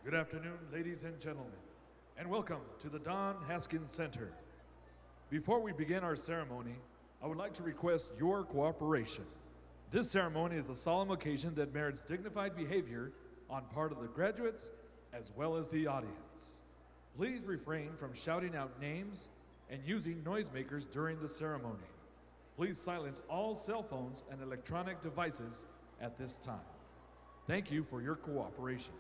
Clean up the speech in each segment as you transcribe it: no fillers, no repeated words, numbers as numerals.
Good afternoon, ladies and gentlemen, and welcome to the Don Haskins Center. Before we begin our ceremony, I would like to request your cooperation. This ceremony is a solemn occasion that merits dignified behavior on part of the graduates as well as the audience. Please refrain from shouting out names and using noisemakers during the ceremony. Please silence all cell phones and electronic devices at this time. Thank you for your cooperation.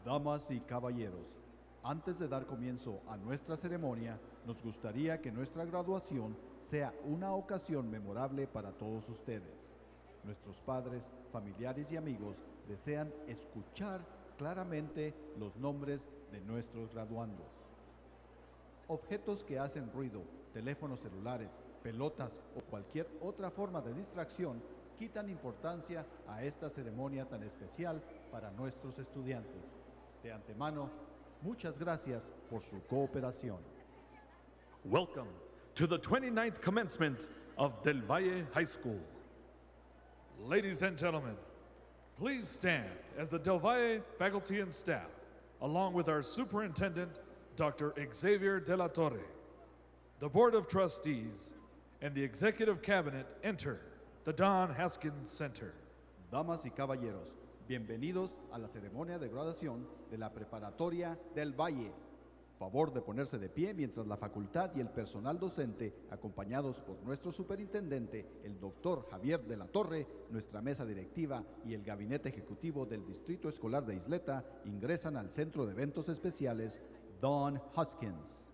Damas y caballeros, antes de dar comienzo a nuestra ceremonia, nos gustaría que nuestra graduación sea una ocasión memorable para todos ustedes. Nuestros padres, familiares y amigos desean escuchar claramente los nombres de nuestros graduandos. Objetos que hacen ruido, teléfonos celulares, pelotas o cualquier otra forma de distracción quitan importancia a esta ceremonia tan especial para nuestros estudiantes. De antemano, muchas gracias por su cooperación. Welcome to the 29th commencement of Del Valle High School. Ladies and gentlemen, please stand as the Del Valle faculty and staff, along with our superintendent, Dr. Xavier de la Torre, the Board of Trustees, and the Executive Cabinet enter the Don Haskins Center. Damas y caballeros, bienvenidos a la ceremonia de graduación de la Preparatoria del Valle. Favor de ponerse de pie mientras la facultad y el personal docente, acompañados por nuestro superintendente, el doctor Javier de la Torre, nuestra mesa directiva y el gabinete ejecutivo del Distrito Escolar de Ysleta, ingresan al Centro de Eventos Especiales Don Haskins.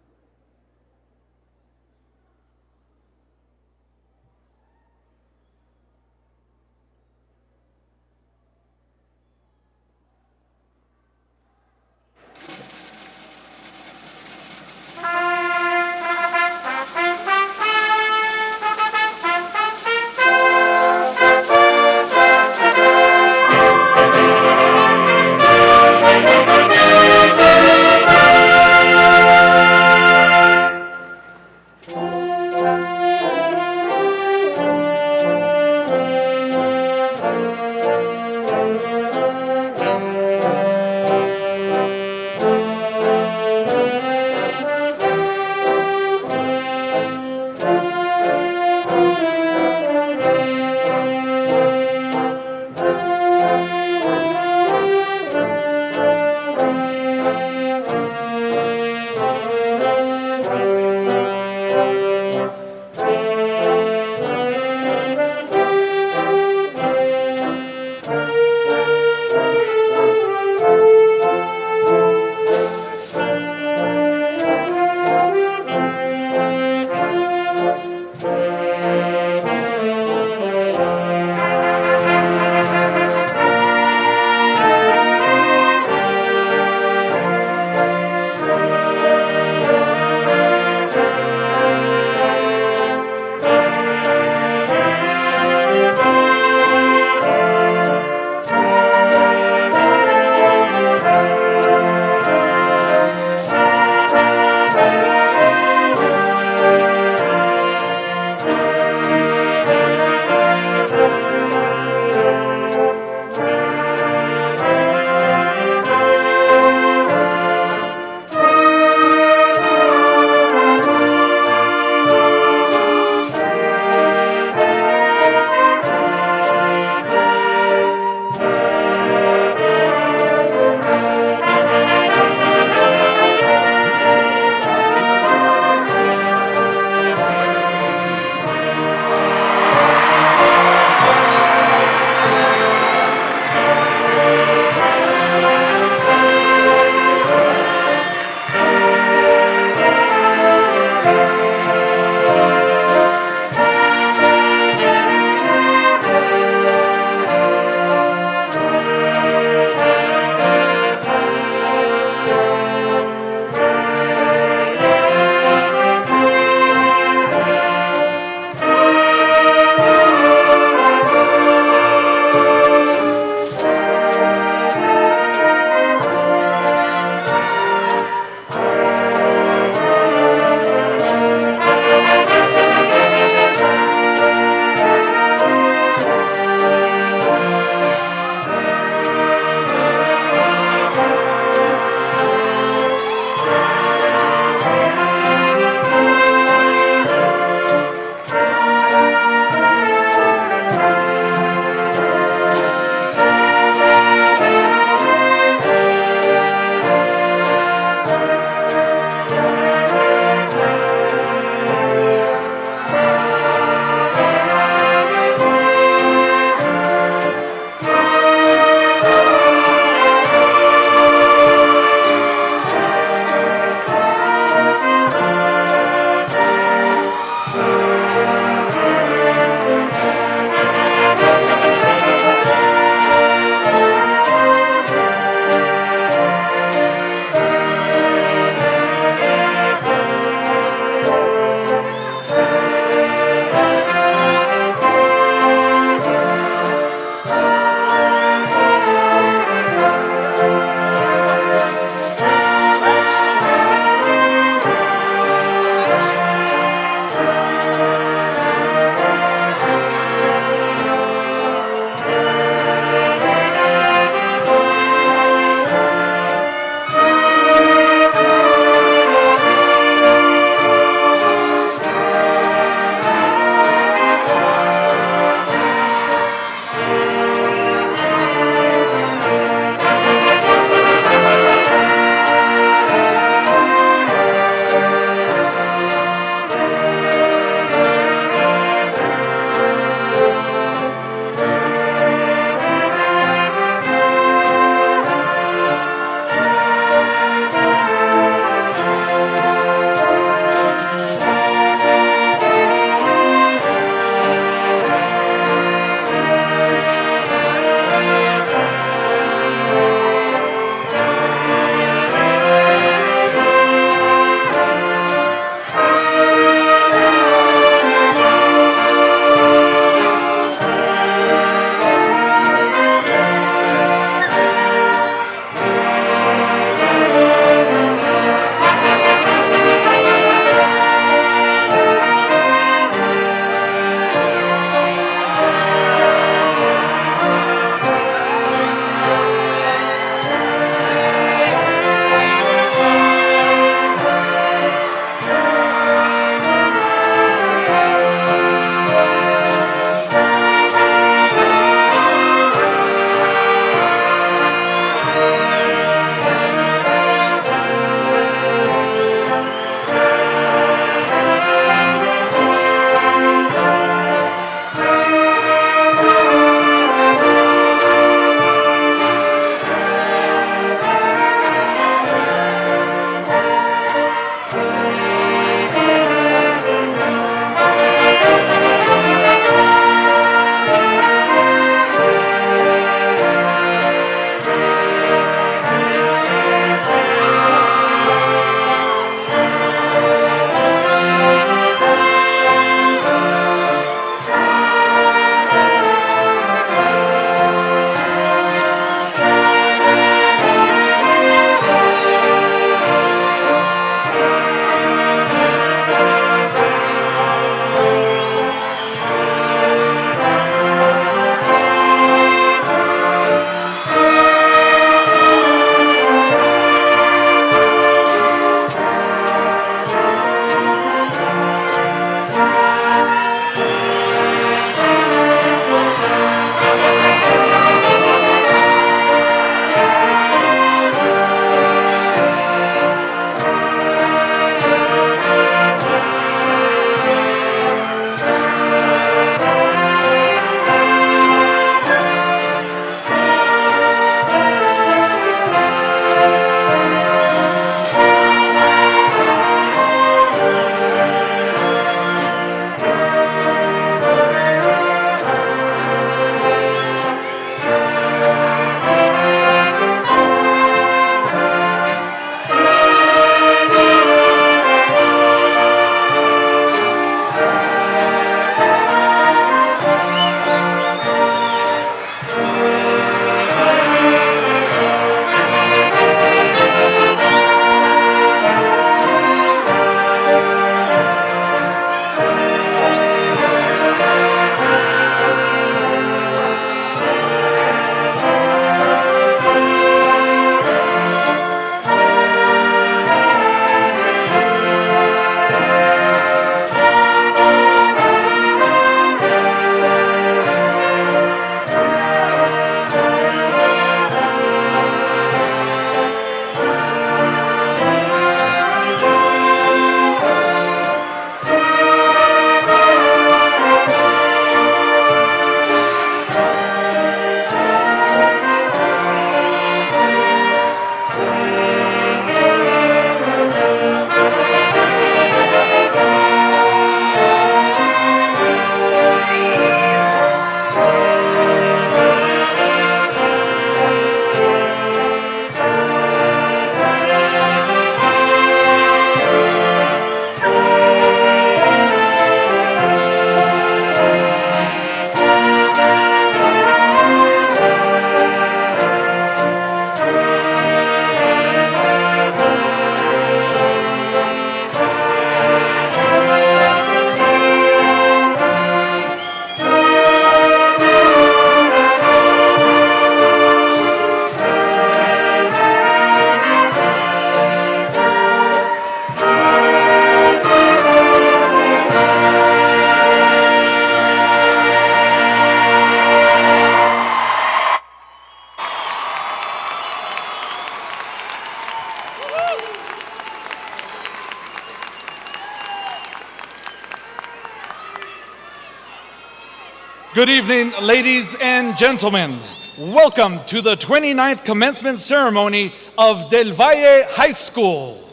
Good evening, ladies and gentlemen. Welcome to the 29th commencement ceremony of Del Valle High School.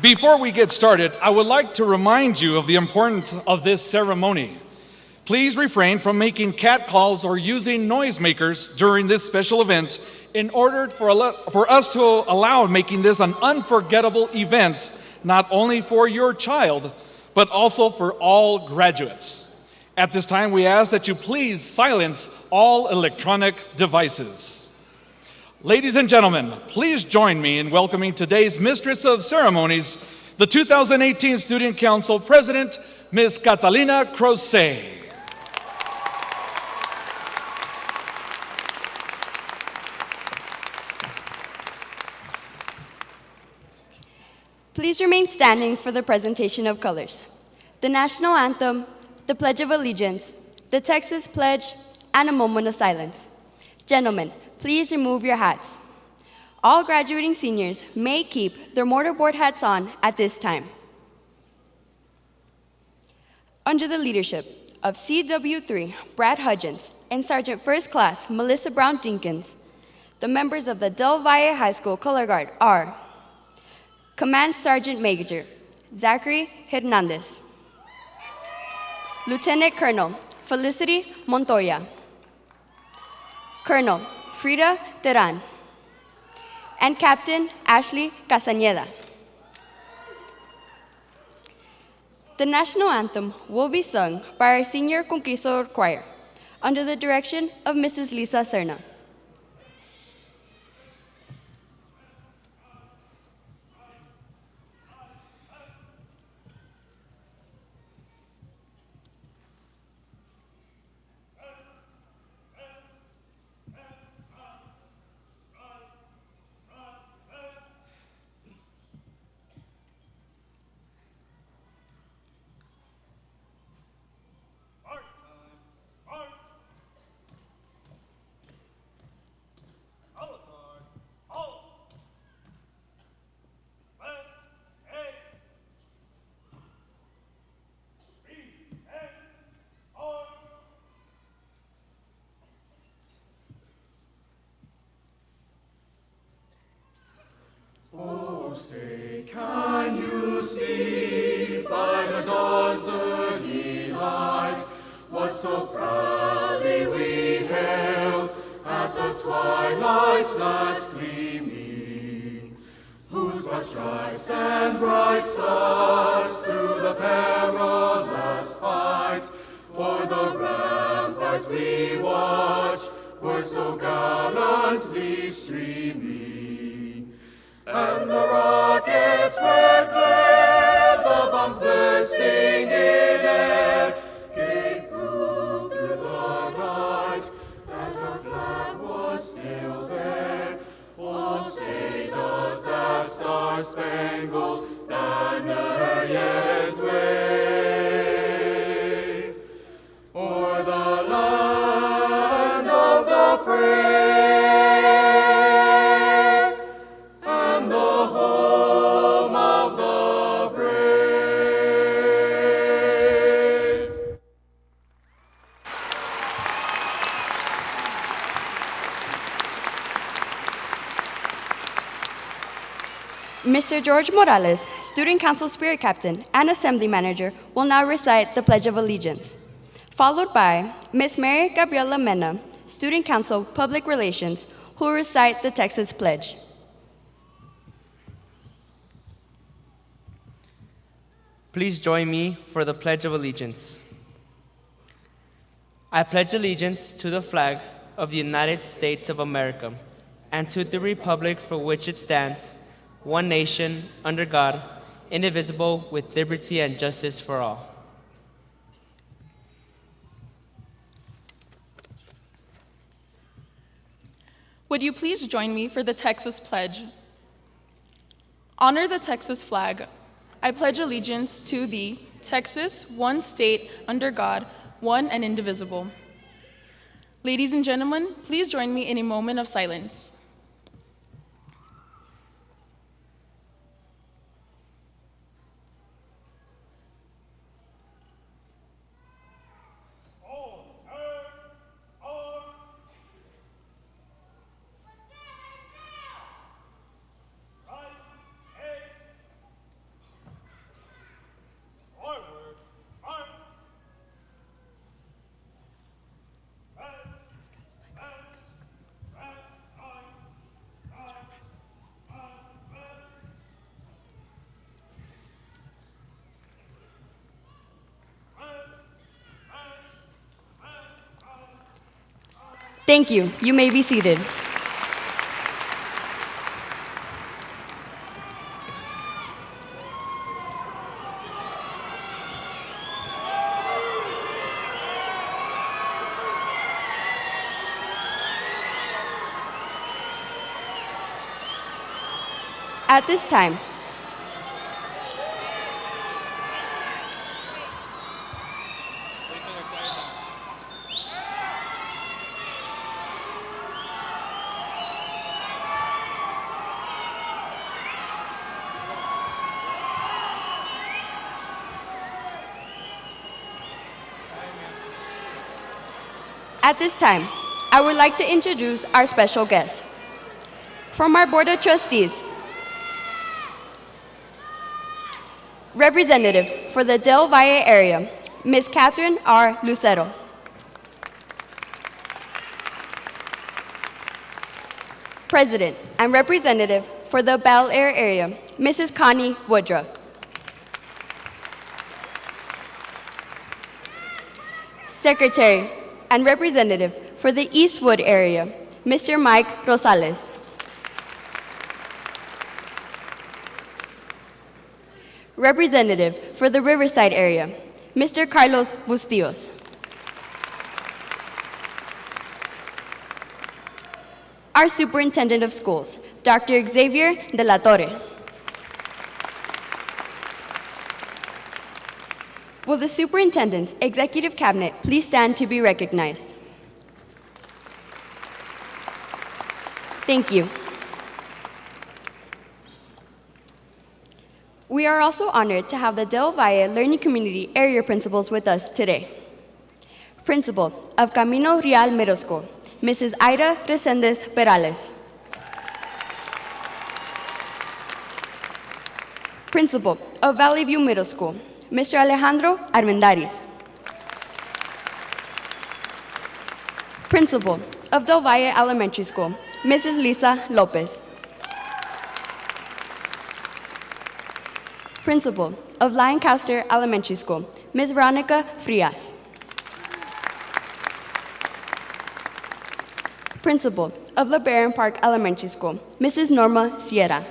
Before we get started, I would like to remind you of the importance of this ceremony. Please refrain from making catcalls or using noisemakers during this special event in order for us to allow making this an unforgettable event, not only for your child, but also for all graduates. At this time, we ask that you please silence all electronic devices. Ladies and gentlemen, please join me in welcoming today's Mistress of Ceremonies, the 2018 Student Council President, Ms. Catalina Crozet. Please remain standing for the presentation of colors, the national anthem, the Pledge of Allegiance, the Texas Pledge, and a moment of silence. Gentlemen, please remove your hats. All graduating seniors may keep their mortarboard hats on at this time. Under the leadership of CW3 Brad Hudgens and Sergeant First Class Melissa Brown Dinkins, the members of the Del Valle High School Color Guard are Command Sergeant Major Zachary Hernandez, Lieutenant Colonel Felicity Montoya, Colonel Frida Teran, and Captain Ashley Casañeda. The national anthem will be sung by our senior Conquistador choir under the direction of Mrs. Lisa Serna. Oh, say, can you see by the dawn's early light what so proudly we hailed at the twilight's last gleaming, whose broad stripes and bright stars through the perilous fight for the ramparts we watched were so gallantly streaming. And the rocket's red glare, the bombs bursting in air, gave proof through the night that our flag was still there. Oh, say, does that star-spangled banner yet wave o'er the land of the free? Mr. George Morales, Student Council Spirit Captain and Assembly Manager, will now recite the Pledge of Allegiance, followed by Ms. Mary Gabriela Mena, Student Council Public Relations, who will recite the Texas Pledge. Please join me for the Pledge of Allegiance. I pledge allegiance to the flag of the United States of America and to the republic for which it stands, one nation, under God, indivisible, with liberty and justice for all. Would you please join me for the Texas Pledge? Honor the Texas flag. I pledge allegiance to thee, Texas, one state, under God, one and indivisible. Ladies and gentlemen, please join me in a moment of silence. Thank you. You may be seated. At this time, I would like to introduce our special guest. From our Board of Trustees, Representative for the Del Valle area, Ms. Catherine R. Lucero. President and Representative for the Bel Air area, Mrs. Connie Woodruff. Secretary and Representative for the Eastwood area, Mr. Mike Rosales. Representative for the Riverside area, Mr. Carlos Bustillos. Our Superintendent of Schools, Dr. Xavier de la Torre. Will the Superintendent's Executive Cabinet please stand to be recognized? Thank you. We are also honored to have the Del Valle Learning Community area principals with us today. Principal of Camino Real Middle School, Mrs. Aida Resendez Perales. Principal of Valley View Middle School, Mr. Alejandro Armendariz. Principal of Del Valle Elementary School, Mrs. Lisa Lopez. Principal of Lancaster Elementary School, Ms. Veronica Frias. Principal of LeBaron Park Elementary School, Mrs. Norma Sierra.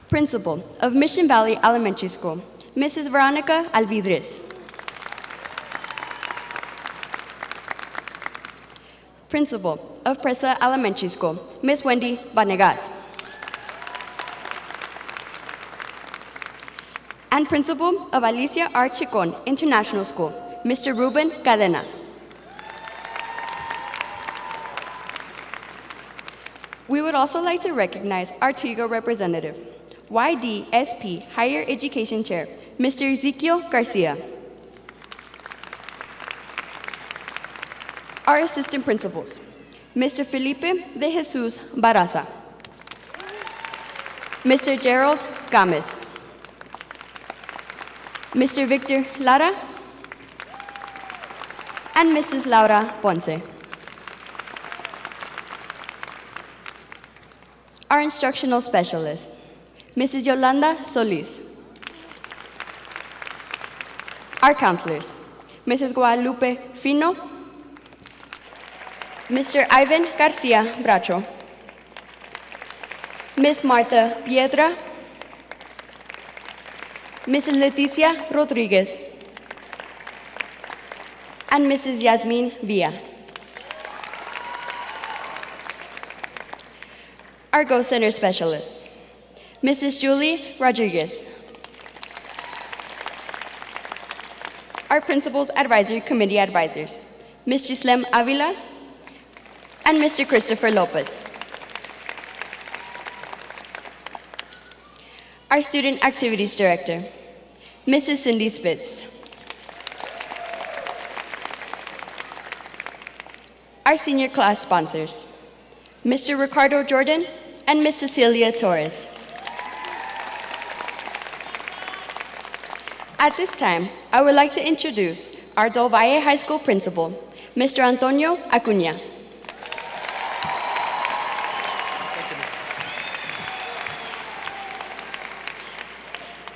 Principal of Mission Valley Elementary School, Mrs. Veronica Alvidres. Principal of Presa Elementary School, Ms. Wendy Vanegas. And Principal of Alicia R. Chicon International School, Mr. Ruben Cadena. We would also like to recognize our TIGO representative, YDSP Higher Education Chair, Mr. Ezekiel Garcia. Our assistant principals, Mr. Felipe de Jesus Barraza, Mr. Gerald Gomez, Mr. Victor Lara, and Mrs. Laura Ponce. Our instructional specialist, Mrs. Yolanda Solis. Our counselors, Mrs. Guadalupe Fino, Mr. Ivan Garcia Bracho, Ms. Marta Piedra, Mrs. Leticia Rodriguez, and Mrs. Yasmin Villa. Our Go Center specialist, Mrs. Julie Rodriguez. Our Principals Advisory Committee advisors, Ms. Gislem Avila and Mr. Christopher Lopez. Our Student Activities Director, Mrs. Cindy Spitz. Our senior class sponsors, Mr. Ricardo Jordan and Ms. Cecilia Torres. At this time, I would like to introduce our Del Valle High School principal, Mr. Antonio Acuña.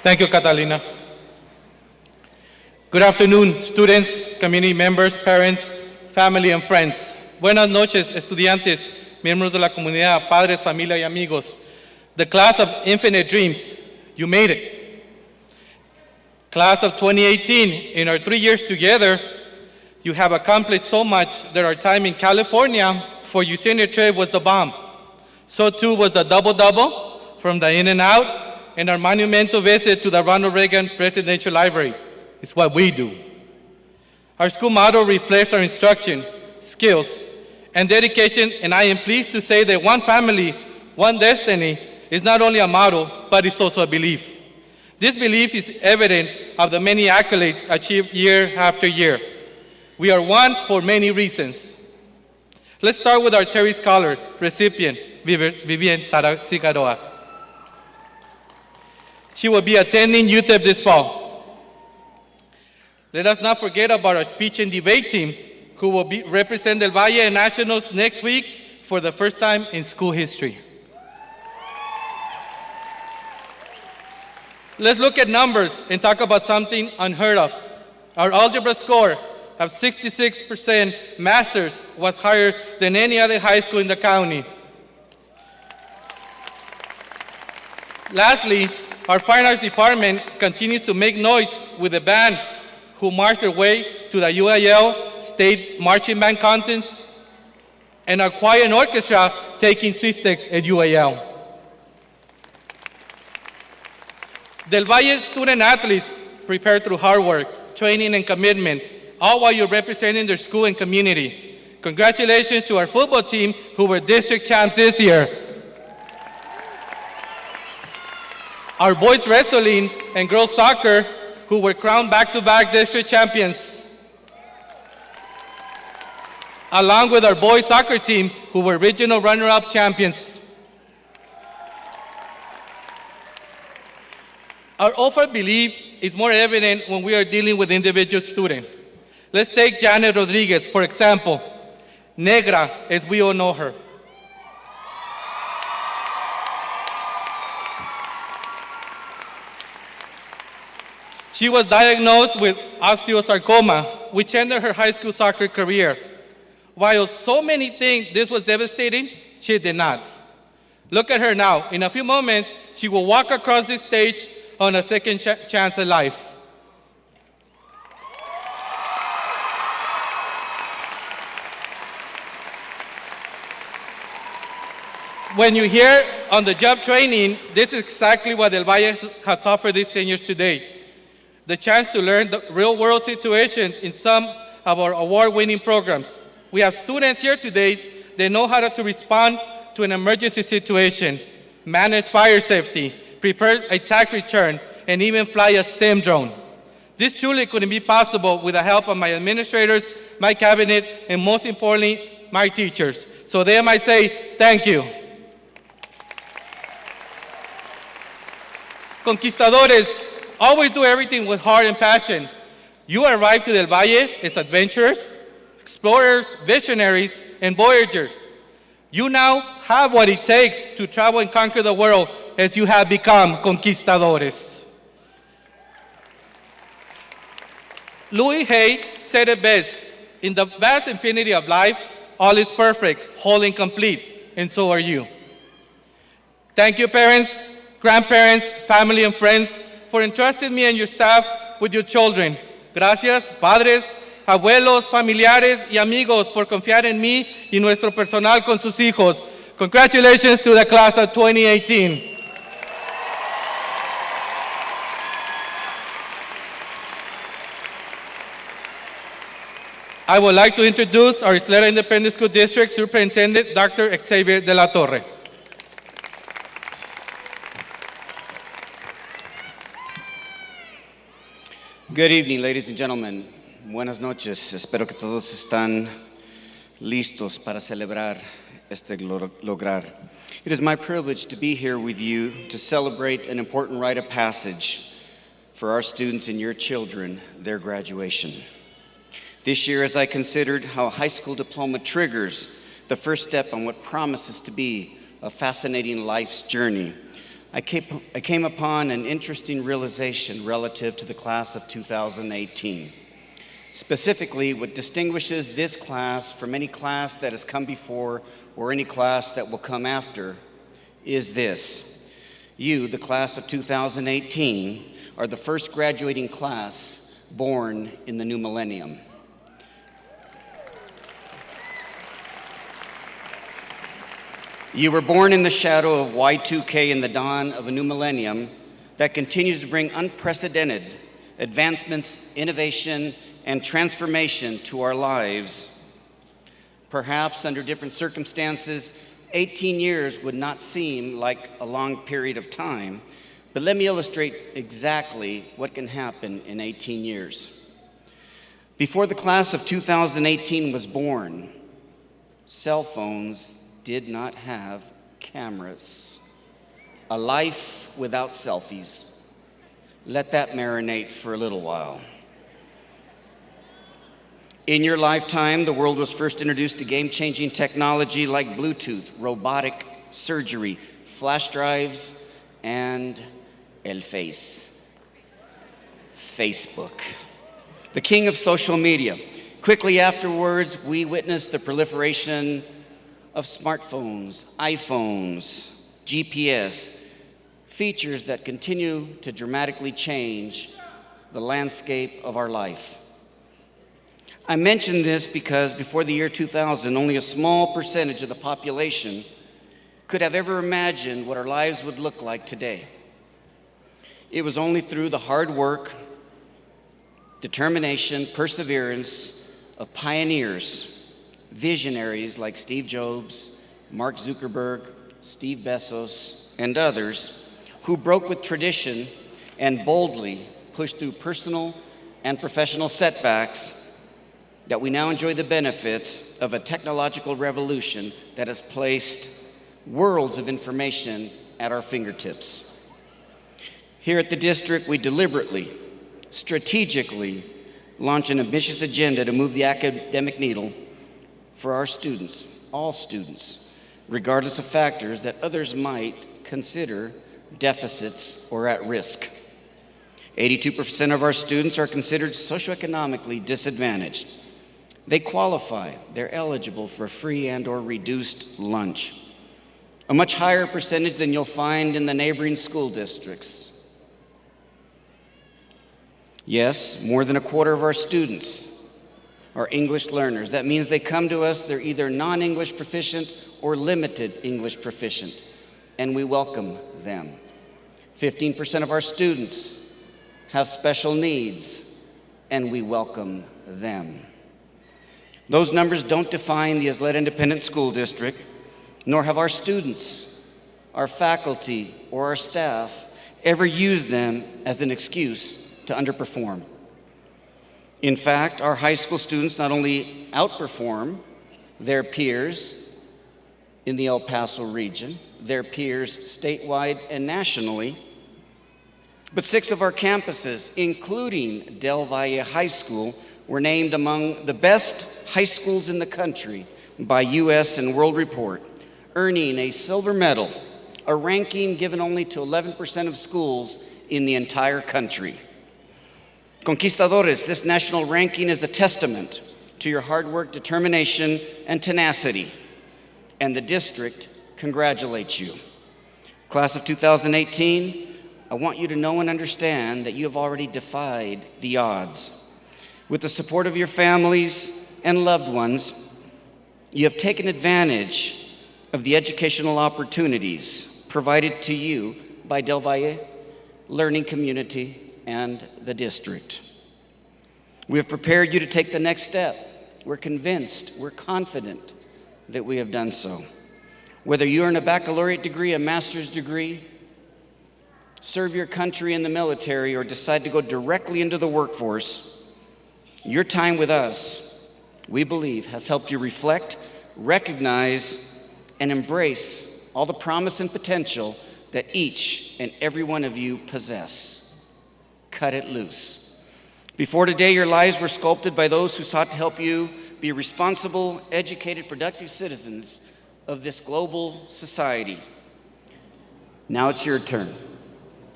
Thank you, Catalina. Good afternoon, students, community members, parents, family, and friends. Buenas noches, estudiantes, miembros de la comunidad, padres, familia, y amigos. The class of infinite dreams, you made it. Class of 2018, in our 3 years together, you have accomplished so much that our time in California for your senior trip was the bomb. So too was the double-double from the in and out, and our monumental visit to the Ronald Reagan Presidential Library. It's what we do. Our school motto reflects our instruction, skills, and dedication, and I am pleased to say that one family, one destiny is not only a motto, but it's also a belief. This belief is evident of the many accolades achieved year after year. We are one for many reasons. Let's start with our Terry Scholar recipient, Vivian Cigaroa. She will be attending UTEP this fall. Let us not forget about our speech and debate team, who will represent Del Valle in Nationals next week for the first time in school history. Let's look at numbers and talk about something unheard of. Our algebra score of 66% masters was higher than any other high school in the county. Lastly, our fine arts department continues to make noise with the band who marched their way to the UIL State Marching Band Contest, and our choir and orchestra taking sweepstakes at UIL. Del Valle student athletes prepare through hard work, training, and commitment, all while you're representing their school and community. Congratulations to our football team who were district champs this year. Our boys wrestling and girls soccer who were crowned back-to-back district champions. Along with our boys soccer team who were regional runner-up champions. Our offer belief is more evident when we are dealing with individual students. Let's take Janet Rodriguez, for example. Negra, as we all know her. She was diagnosed with osteosarcoma, which ended her high school soccer career. While so many think this was devastating, she did not. Look at her now. In a few moments, she will walk across this stage on a second chance at life. When you hear on-the-job training, this is exactly what Del Valle has offered these seniors today. The chance to learn the real-world situations in some of our award-winning programs. We have students here today that know how to respond to an emergency situation, manage fire safety, prepare a tax return, and even fly a STEM drone. This truly couldn't be possible with the help of my administrators, my cabinet, and most importantly, my teachers. So them I say, thank you. Conquistadores, always do everything with heart and passion. You arrived to Del Valle as adventurers, explorers, visionaries, and voyagers. You now have what it takes to travel and conquer the world as you have become conquistadores. Louis Hay said it best, in the vast infinity of life, all is perfect, whole and complete, and so are you. Thank you, parents, grandparents, family, and friends, for entrusting me and your staff with your children. Gracias, padres, abuelos, familiares, y amigos, por confiar en mí y nuestro personal con sus hijos. Congratulations to the class of 2018. I would like to introduce our Ysleta Independent School District Superintendent, Dr. Xavier de la Torre. Good evening, ladies and gentlemen. Buenas noches. Espero que todos están listos para celebrar este lograr. It is my privilege to be here with you to celebrate an important rite of passage for our students and your children, their graduation. This year, as I considered how a high school diploma triggers the first step on what promises to be a fascinating life's journey, I came upon an interesting realization relative to the class of 2018. Specifically, what distinguishes this class from any class that has come before or any class that will come after is this. You, the class of 2018, are the first graduating class born in the new millennium. You were born in the shadow of Y2K and the dawn of a new millennium that continues to bring unprecedented advancements, innovation, and transformation to our lives. Perhaps under different circumstances, 18 years would not seem like a long period of time, but let me illustrate exactly what can happen in 18 years. Before the class of 2018 was born, cell phones did not have cameras. A life without selfies. Let that marinate for a little while. In your lifetime, the world was first introduced to game-changing technology like Bluetooth, robotic surgery, flash drives, and el face. Facebook. The king of social media. Quickly afterwards, we witnessed the proliferation of smartphones, iPhones, GPS, features that continue to dramatically change the landscape of our life. I mention this because before the year 2000, only a small percentage of the population could have ever imagined what our lives would look like today. It was only through the hard work, determination, perseverance of pioneers, visionaries like Steve Jobs, Mark Zuckerberg, Steve Bezos, and others who broke with tradition and boldly pushed through personal and professional setbacks that we now enjoy the benefits of a technological revolution that has placed worlds of information at our fingertips. Here at the district, we deliberately, strategically launch an ambitious agenda to move the academic needle for our students, all students, regardless of factors that others might consider deficits or at risk. 82% of our students are considered socioeconomically disadvantaged. They qualify, they're eligible for free and/or reduced lunch. A much higher percentage than you'll find in the neighboring school districts. Yes, more than a quarter of our students are English learners. That means they come to us, they're either non-English proficient or limited English proficient, and we welcome them. 15% of our students have special needs, and we welcome them. Those numbers don't define the Ysleta Independent School District, nor have our students, our faculty, or our staff ever used them as an excuse to underperform. In fact, our high school students not only outperform their peers in the El Paso region, their peers statewide and nationally, but 6 of our campuses, including Del Valle High School, were named among the best high schools in the country by U.S. and World Report, earning a silver medal, a ranking given only to 11% of schools in the entire country. Conquistadores, this national ranking is a testament to your hard work, determination, and tenacity, and the district congratulates you. Class of 2018, I want you to know and understand that you have already defied the odds. With the support of your families and loved ones, you have taken advantage of the educational opportunities provided to you by Del Valle Learning Community and the district. We have prepared you to take the next step. We're convinced, we're confident that we have done so. Whether you earn a baccalaureate degree, a master's degree, serve your country in the military, or decide to go directly into the workforce, your time with us, we believe, has helped you reflect, recognize, and embrace all the promise and potential that each and every one of you possess. Cut it loose. Before today, your lives were sculpted by those who sought to help you be responsible, educated, productive citizens of this global society. Now it's your turn.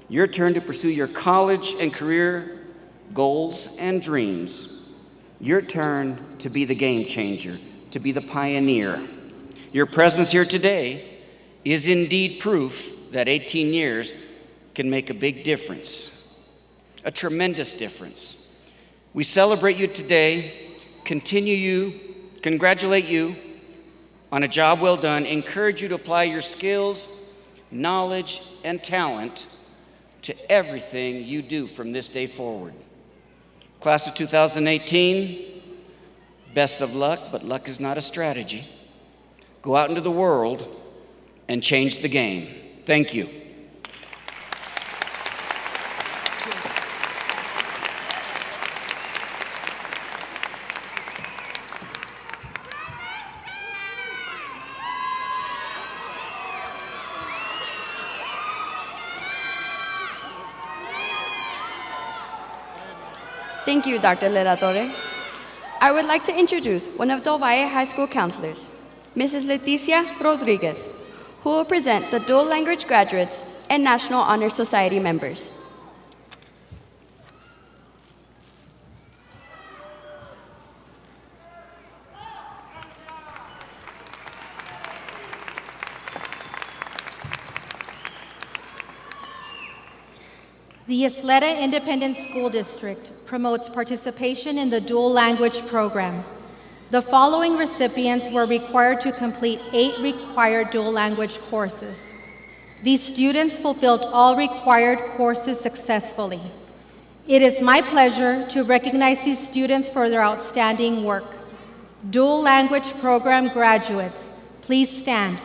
Your turn to pursue your college and career goals and dreams. Your turn to be the game changer, to be the pioneer. Your presence here today is indeed proof that 18 years can make a big difference, a tremendous difference. We celebrate you today, congratulate you on a job well done, encourage you to apply your skills, knowledge, and talent to everything you do from this day forward. Class of 2018, best of luck, but luck is not a strategy. Go out into the world and change the game. Thank you. Thank you, Dr. Leratore. I would like to introduce one of Del Valle High School counselors, Mrs. Leticia Rodriguez, who will present the dual language graduates and National Honor Society members. The Ysleta Independent School District promotes participation in the dual language program. The following recipients were required to complete 8 required dual language courses. These students fulfilled all required courses successfully. It is my pleasure to recognize these students for their outstanding work. Dual language program graduates, please stand.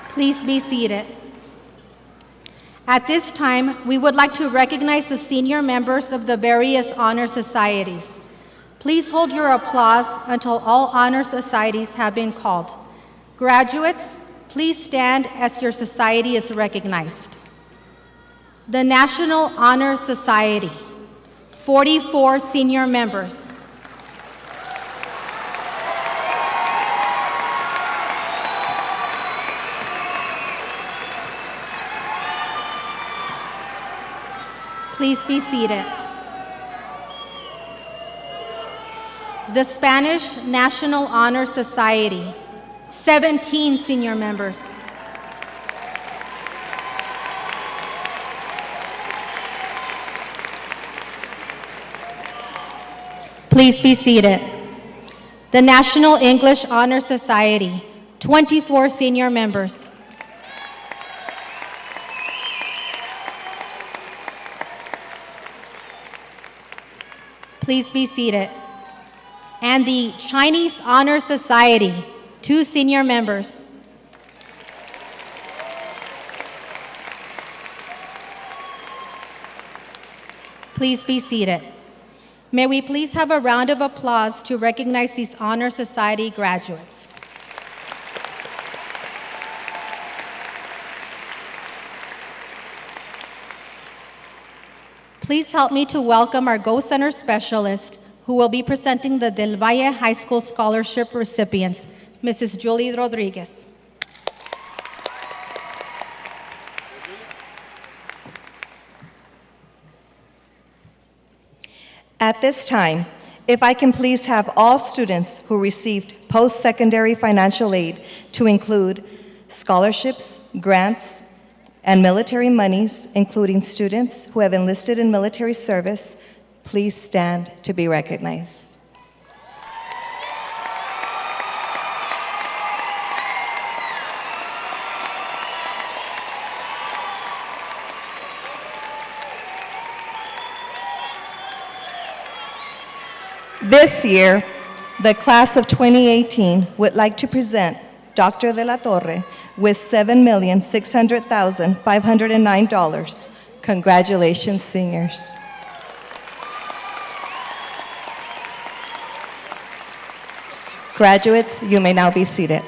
Please be seated. At this time, we would like to recognize the senior members of the various honor societies. Please hold your applause until all honor societies have been called. Graduates, please stand as your society is recognized. The National Honor Society, 44 senior members. Please be seated. The Spanish National Honor Society, 17 senior members. Please be seated. The National English Honor Society, 24 senior members. Please be seated. And the Chinese Honor Society, 2 senior members. Please be seated. May we please have a round of applause to recognize these Honor Society graduates. Please help me to welcome our Go Center specialist, who will be presenting the Del Valle High School Scholarship recipients, Mrs. Julie Rodriguez. At this time, if I can please have all students who received post-secondary financial aid, to include scholarships, grants, and military monies, including students who have enlisted in military service, please stand to be recognized. This year, the class of 2018 would like to present Dr. De La Torre with $7,600,509. Congratulations, seniors. Graduates, you may now be seated.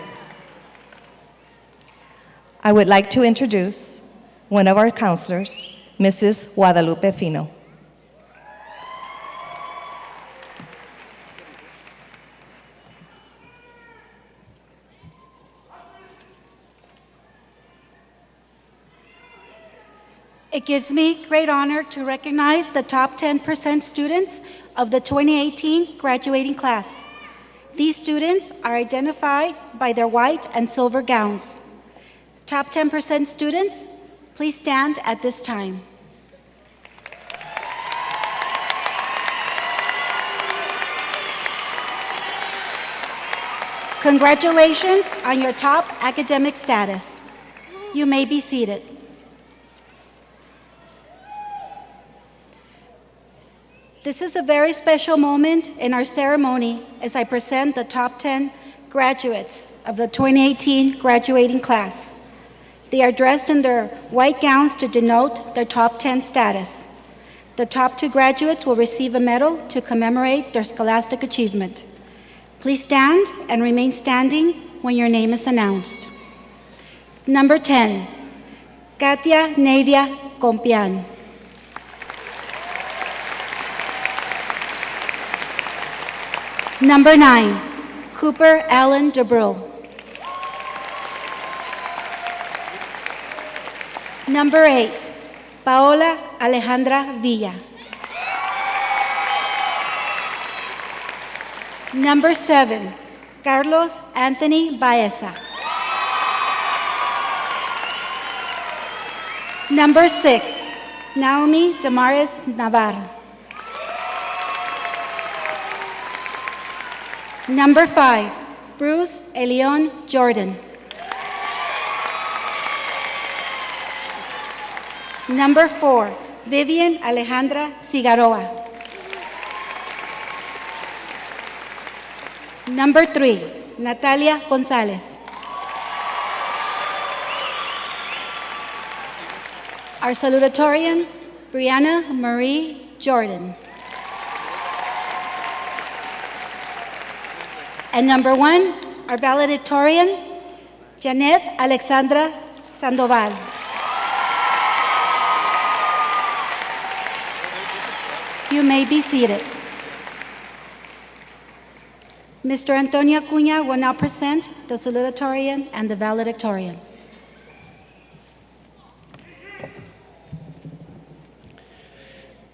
I would like to introduce one of our counselors, Mrs. Guadalupe Fino. It gives me great honor to recognize the top 10% students of the 2018 graduating class. These students are identified by their white and silver gowns. Top 10% students, please stand at this time. Congratulations on your top academic status. You may be seated. This is a very special moment in our ceremony as I present the top 10 graduates of the 2018 graduating class. They are dressed in their white gowns to denote their top 10 status. The top 2 graduates will receive a medal to commemorate their scholastic achievement. Please stand and remain standing when your name is announced. Number 10, Katia Navia Compian. Number 9, Cooper Allen DeBrule. Number 8, Paola Alejandra Villa. Number 7, Carlos Anthony Baeza. Number 6, Naomi Damaris Navarro. Number 5, Bruce Elion Jordan. Number 4, Vivian Alejandra Cigaroa. Number 3, Natalia Gonzalez. Our salutatorian, Brianna Marie Jordan. And number 1, our valedictorian, Janet Alexandra Sandoval. You may be seated. Mr. Antonio Acuña will now present the salutatorian and the valedictorian.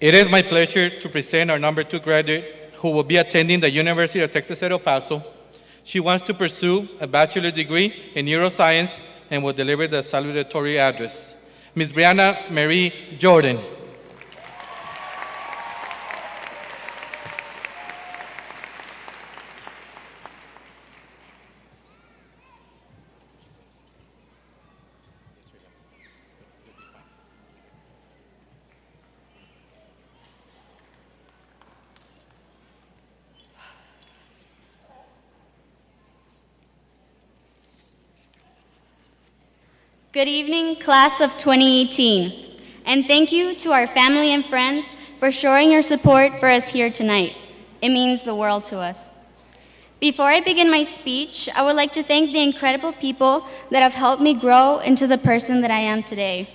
It is my pleasure to present our number 2 graduate who will be attending the University of Texas at El Paso. She wants to pursue a bachelor's degree in neuroscience and will deliver the salutatory address. Ms. Brianna Marie Jordan. Good evening, class of 2018, and thank you to our family and friends for showing your support for us here tonight. It means the world to us. Before I begin my speech, I would like to thank the incredible people that have helped me grow into the person that I am today.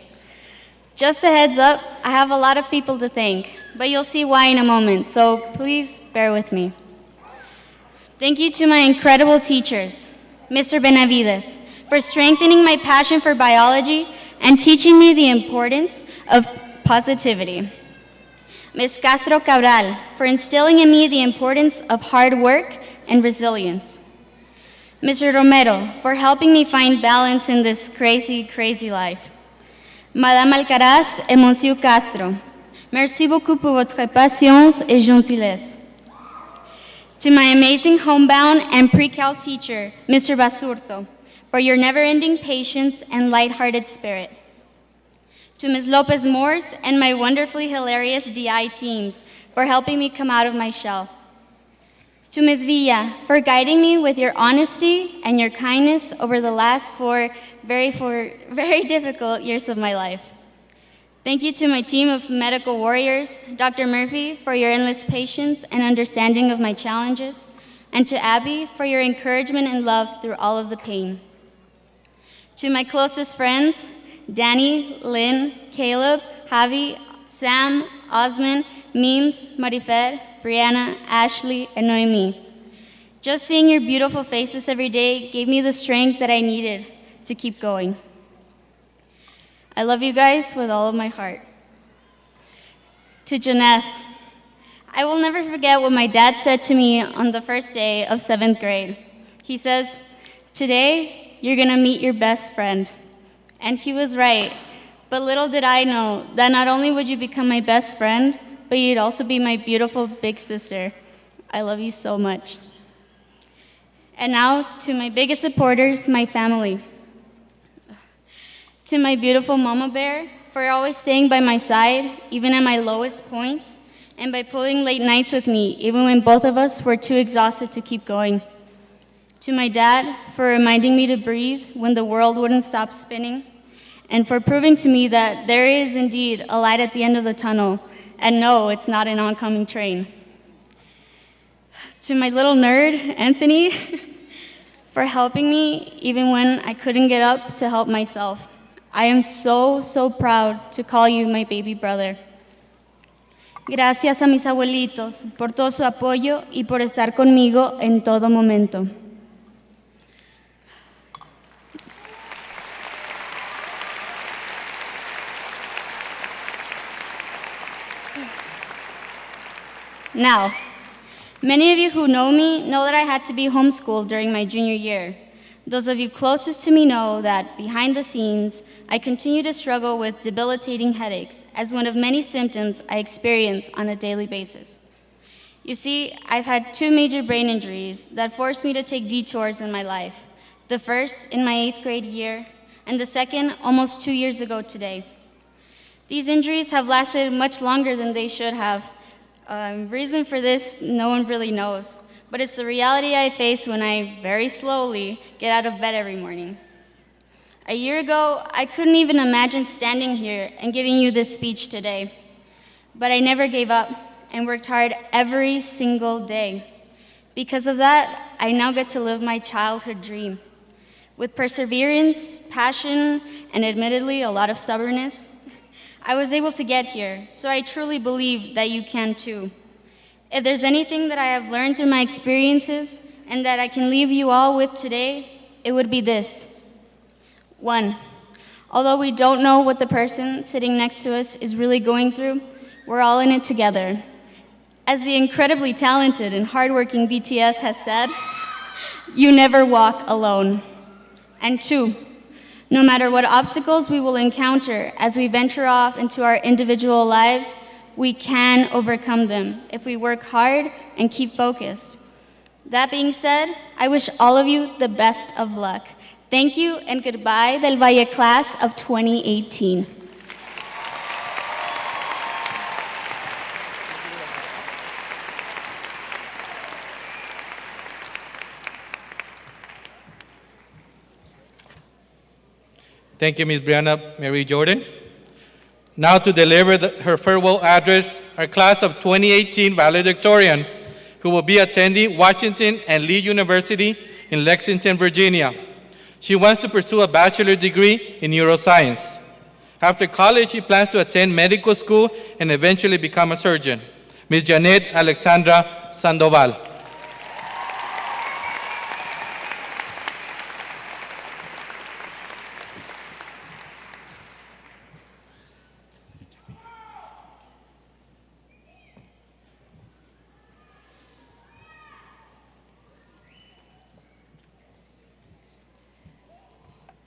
Just a heads up, I have a lot of people to thank, but you'll see why in a moment, so please bear with me. Thank you to my incredible teachers, Mr. Benavides, for strengthening my passion for biology and teaching me the importance of positivity. Ms. Castro Cabral, for instilling in me the importance of hard work and resilience. Mr. Romero, for helping me find balance in this crazy, crazy life. Madame Alcaraz et Monsieur Castro, merci beaucoup pour votre patience et gentillesse. To my amazing homebound and pre-cal teacher, Mr. Basurto, for your never-ending patience and lighthearted spirit. To Ms. Lopez Morse and my wonderfully hilarious DI teams for helping me come out of my shell. To Ms. Villa for guiding me with your honesty and your kindness over the last four very difficult years of my life. Thank you to my team of medical warriors, Dr. Murphy for your endless patience and understanding of my challenges, and to Abby for your encouragement and love through all of the pain. To my closest friends, Danny, Lynn, Caleb, Javi, Sam, Osman, Memes, Marifer, Brianna, Ashley, and Noemi. Just seeing your beautiful faces every day gave me the strength that I needed to keep going. I love you guys with all of my heart. To Janeth, I will never forget what my dad said to me on the first day of 7th grade. He says, "Today, you're gonna meet your best friend." And he was right, but little did I know that not only would you become my best friend, but you'd also be my beautiful big sister. I love you so much. And now, to my biggest supporters, my family. To my beautiful mama bear, for always staying by my side, even at my lowest points, and by pulling late nights with me, even when both of us were too exhausted to keep going. To my dad, for reminding me to breathe when the world wouldn't stop spinning, and for proving to me that there is indeed a light at the end of the tunnel, and no, it's not an oncoming train. To my little nerd, Anthony, for helping me even when I couldn't get up to help myself. I am so, so proud to call you my baby brother. Gracias a mis abuelitos por todo su apoyo y por estar conmigo en todo momento. Now, many of you who know me know that I had to be homeschooled during my junior year. Those of you closest to me know that behind the scenes, I continue to struggle with debilitating headaches as one of many symptoms I experience on a daily basis. You see, I've had 2 major brain injuries that forced me to take detours in my life. The first in my 8th grade year, and the second almost 2 years ago today. These injuries have lasted much longer than they should have. Reason for this, no one really knows. But it's the reality I face when I very slowly get out of bed every morning. A year ago, I couldn't even imagine standing here and giving you this speech today. But I never gave up and worked hard every single day. Because of that, I now get to live my childhood dream. With perseverance, passion, and admittedly a lot of stubbornness, I was able to get here, so I truly believe that you can too. If there's anything that I have learned through my experiences and that I can leave you all with today, it would be this. 1, although we don't know what the person sitting next to us is really going through, we're all in it together. As the incredibly talented and hardworking BTS has said, you never walk alone. And 2, no matter what obstacles we will encounter as we venture off into our individual lives, we can overcome them if we work hard and keep focused. That being said, I wish all of you the best of luck. Thank you and goodbye del Valle class of 2018. Thank you, Ms. Brianna Mary Jordan. Now to deliver her farewell address, our class of 2018 Valedictorian, who will be attending Washington and Lee University in Lexington, Virginia. She wants to pursue a bachelor's degree in neuroscience. After college, she plans to attend medical school and eventually become a surgeon. Ms. Janet Alexandra Sandoval.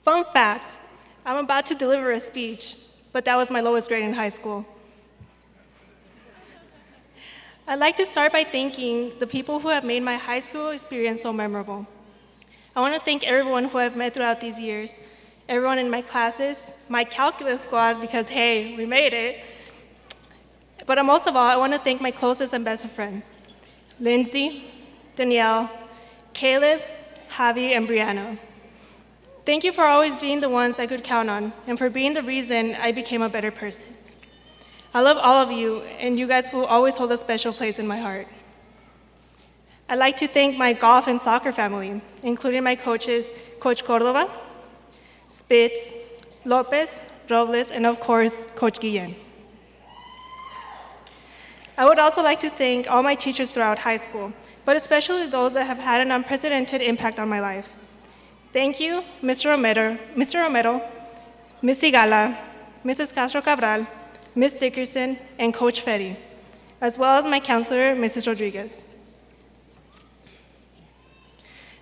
Fun fact, I'm about to deliver a speech, but that was my lowest grade in high school. I'd like to start by thanking the people who have made my high school experience so memorable. I want to thank everyone who I've met throughout these years, everyone in my classes, my calculus squad, because hey, we made it. But most of all, I want to thank my closest and best friends, Lindsay, Danielle, Caleb, Javi, and Brianna. Thank you for always being the ones I could count on, and for being the reason I became a better person. I love all of you, and you guys will always hold a special place in my heart. I'd like to thank my golf and soccer family, including my coaches, Coach Cordova, Spitz, Lopez, Robles, and of course, Coach Guillen. I would also like to thank all my teachers throughout high school, but especially those that have had an unprecedented impact on my life. Thank you, Mr. Romero, Ms. Sigala, Mrs. Castro Cabral, Ms. Dickerson, and Coach Fetty, as well as my counselor, Mrs. Rodriguez.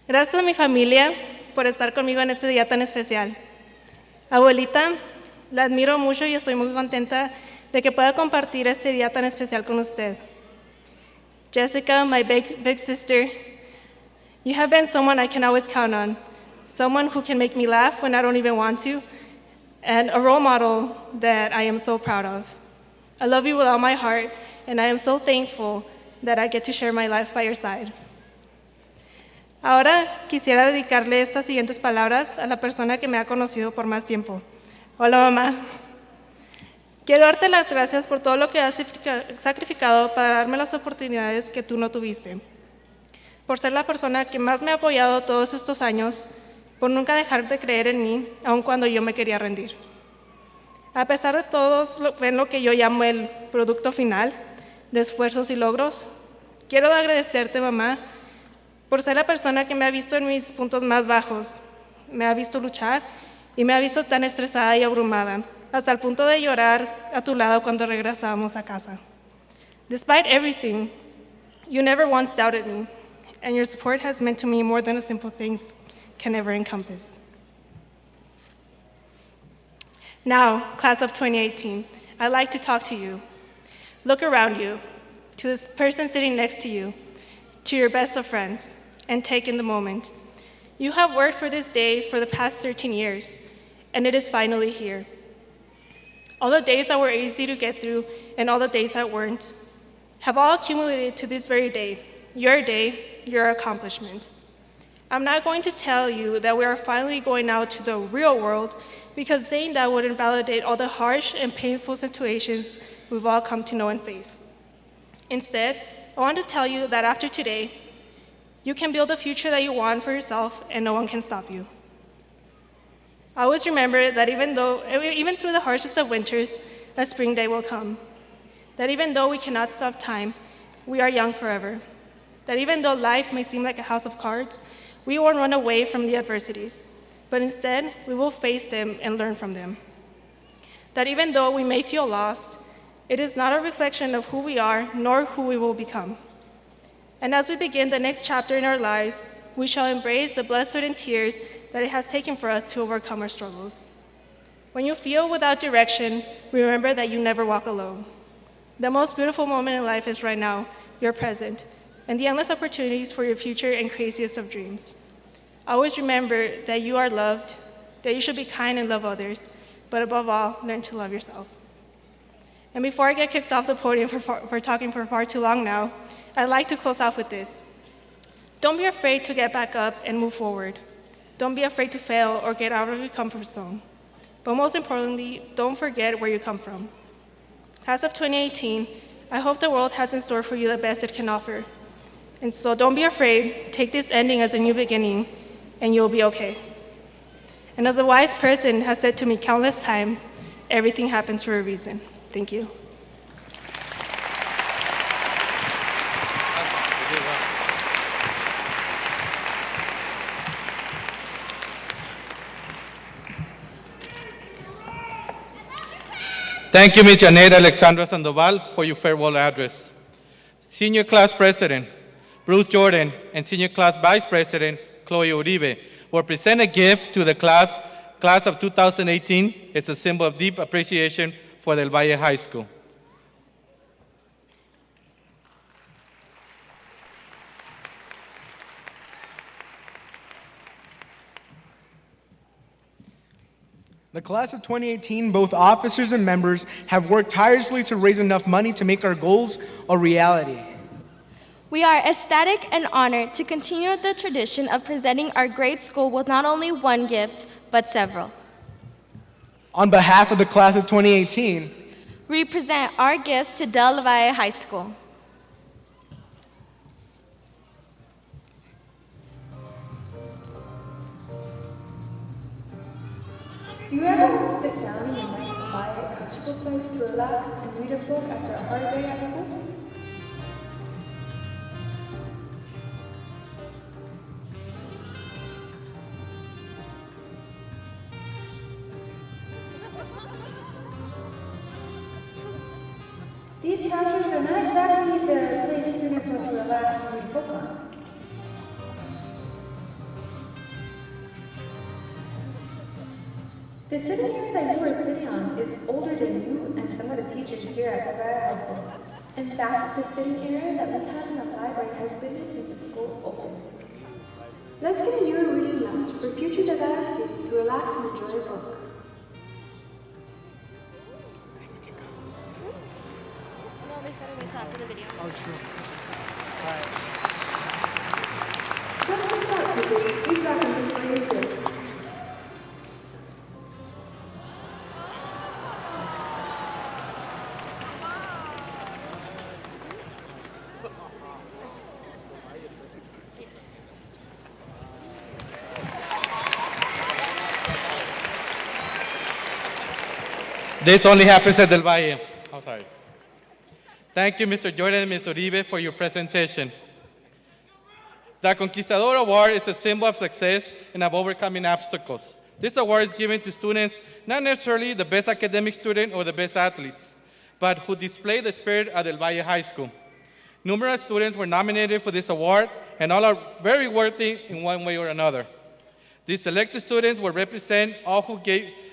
Gracias a mi familia por estar conmigo en este día tan especial. Abuelita, la admiro mucho y estoy muy contenta de que pueda compartir este día tan especial con usted. Jessica, my big sister, you have been someone I can always count on, someone who can make me laugh when I don't even want to, and a role model that I am so proud of. I love you with all my heart, and I am so thankful that I get to share my life by your side. Ahora quisiera dedicarle estas siguientes palabras a la persona que me ha conocido por más tiempo. Hola, mamá. Quiero darte las gracias por todo lo que has sacrificado para darme las oportunidades que tú no tuviste, por ser la persona que más me ha apoyado todos estos años, por nunca dejar de creer en mí, aun cuando yo me quería rendir. A pesar de todos ven lo que yo llamo el producto final de esfuerzos y logros, quiero agradecerte, mamá, por ser la persona que me ha visto en mis puntos más bajos, me ha visto luchar y me ha visto tan estresada y abrumada, hasta el punto de llorar a tu lado cuando regresábamos a casa. Despite everything, you never once doubted me, and your support has meant to me more than the simple things can ever encompass. Now, class of 2018, I'd like to talk to you. Look around you, to this person sitting next to you, to your best of friends, and take in the moment. You have worked for this day for the past 13 years, and it is finally here. All the days that were easy to get through and all the days that weren't have all accumulated to this very day, your accomplishment. I'm not going to tell you that we are finally going out to the real world, because saying that would invalidate all the harsh and painful situations we've all come to know and face. Instead, I want to tell you that after today, you can build the future that you want for yourself, and no one can stop you. I always remember that even through the harshest of winters, a spring day will come. That even though we cannot stop time, we are young forever. That even though life may seem like a house of cards, we won't run away from the adversities, but instead, we will face them and learn from them. That even though we may feel lost, it is not a reflection of who we are, nor who we will become. And as we begin the next chapter in our lives, we shall embrace the blood, sweat, and tears that it has taken for us to overcome our struggles. When you feel without direction, remember that you never walk alone. The most beautiful moment in life is right now, your present, and the endless opportunities for your future and craziest of dreams. Always remember that you are loved, that you should be kind and love others, but above all, learn to love yourself. And before I get kicked off the podium for talking for far too long now, I'd like to close off with this. Don't be afraid to get back up and move forward. Don't be afraid to fail or get out of your comfort zone. But most importantly, don't forget where you come from. Class of 2018, I hope the world has in store for you the best it can offer. And so don't be afraid, take this ending as a new beginning, and you'll be okay. And as a wise person has said to me countless times, everything happens for a reason. Thank you. Thank you, Ms. Janet Alexandra Sandoval, for your farewell address. Senior Class President Bruce Jordan and Senior Class Vice President Chloe Uribe will present a gift to the class of 2018 as a symbol of deep appreciation for Del Valle High School. The class of 2018, both officers and members, have worked tirelessly to raise enough money to make our goals a reality. We are ecstatic and honored to continue the tradition of presenting our great school with not only one gift, but several. On behalf of the class of 2018, we present our gifts to Del Valle High School. Do you ever want to sit down in a nice, quiet, comfortable place to relax and read a book after a hard day at school? couches are not exactly the place students want to relax and read a book on. The sitting area that you are sitting on is older than you and some of the teachers here at Valle High School. In fact, the sitting area that we have in the library has been there since the school opened. Let's get a newer reading lounge for future Valle students to relax and enjoy a book. No, they said it waits after the video. Oh, true. Let's just start, teachers. We've got something for you too. This only happens at Del Valle. Oh, sorry. Thank you, Mr. Jordan and Ms. Uribe, for your presentation. The Conquistador Award is a symbol of success and of overcoming obstacles. This award is given to students, not necessarily the best academic student or the best athletes, but who display the spirit of Del Valle High School. Numerous students were nominated for this award, and all are very worthy in one way or another. These selected students will represent all who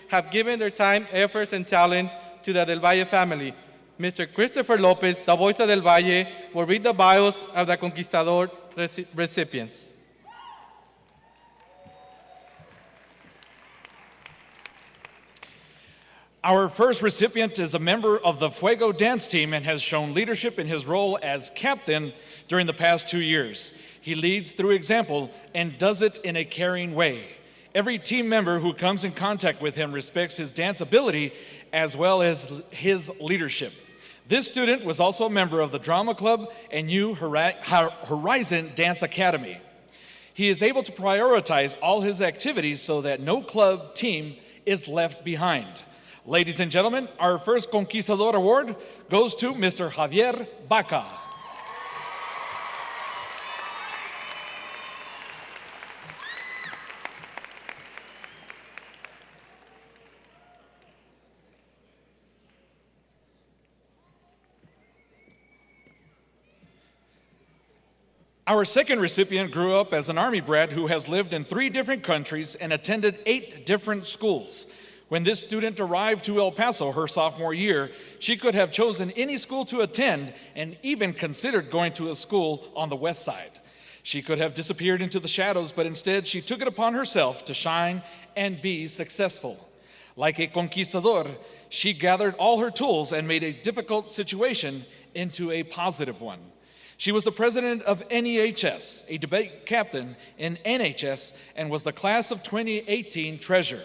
have given their time, efforts, and talent to the Del Valle family. Mr. Christopher Lopez, the voice of Del Valle, will read the bios of the Conquistador recipients. Our first recipient is a member of the Fuego dance team and has shown leadership in his role as captain during the past 2 years. He leads through example and does it in a caring way. Every team member who comes in contact with him respects his dance ability as well as his leadership. This student was also a member of the Drama Club and New Horizon Dance Academy. He is able to prioritize all his activities so that no club team is left behind. Ladies and gentlemen, our first Conquistador Award goes to Mr. Javier Baca. Our second recipient grew up as an Army brat who has lived in 3 different countries and attended 8 different schools. When this student arrived to El Paso her sophomore year, she could have chosen any school to attend and even considered going to a school on the west side. She could have disappeared into the shadows, but instead she took it upon herself to shine and be successful. Like a conquistador, she gathered all her tools and made a difficult situation into a positive one. She was the president of NEHS, a debate captain in NHS, and was the class of 2018 treasurer.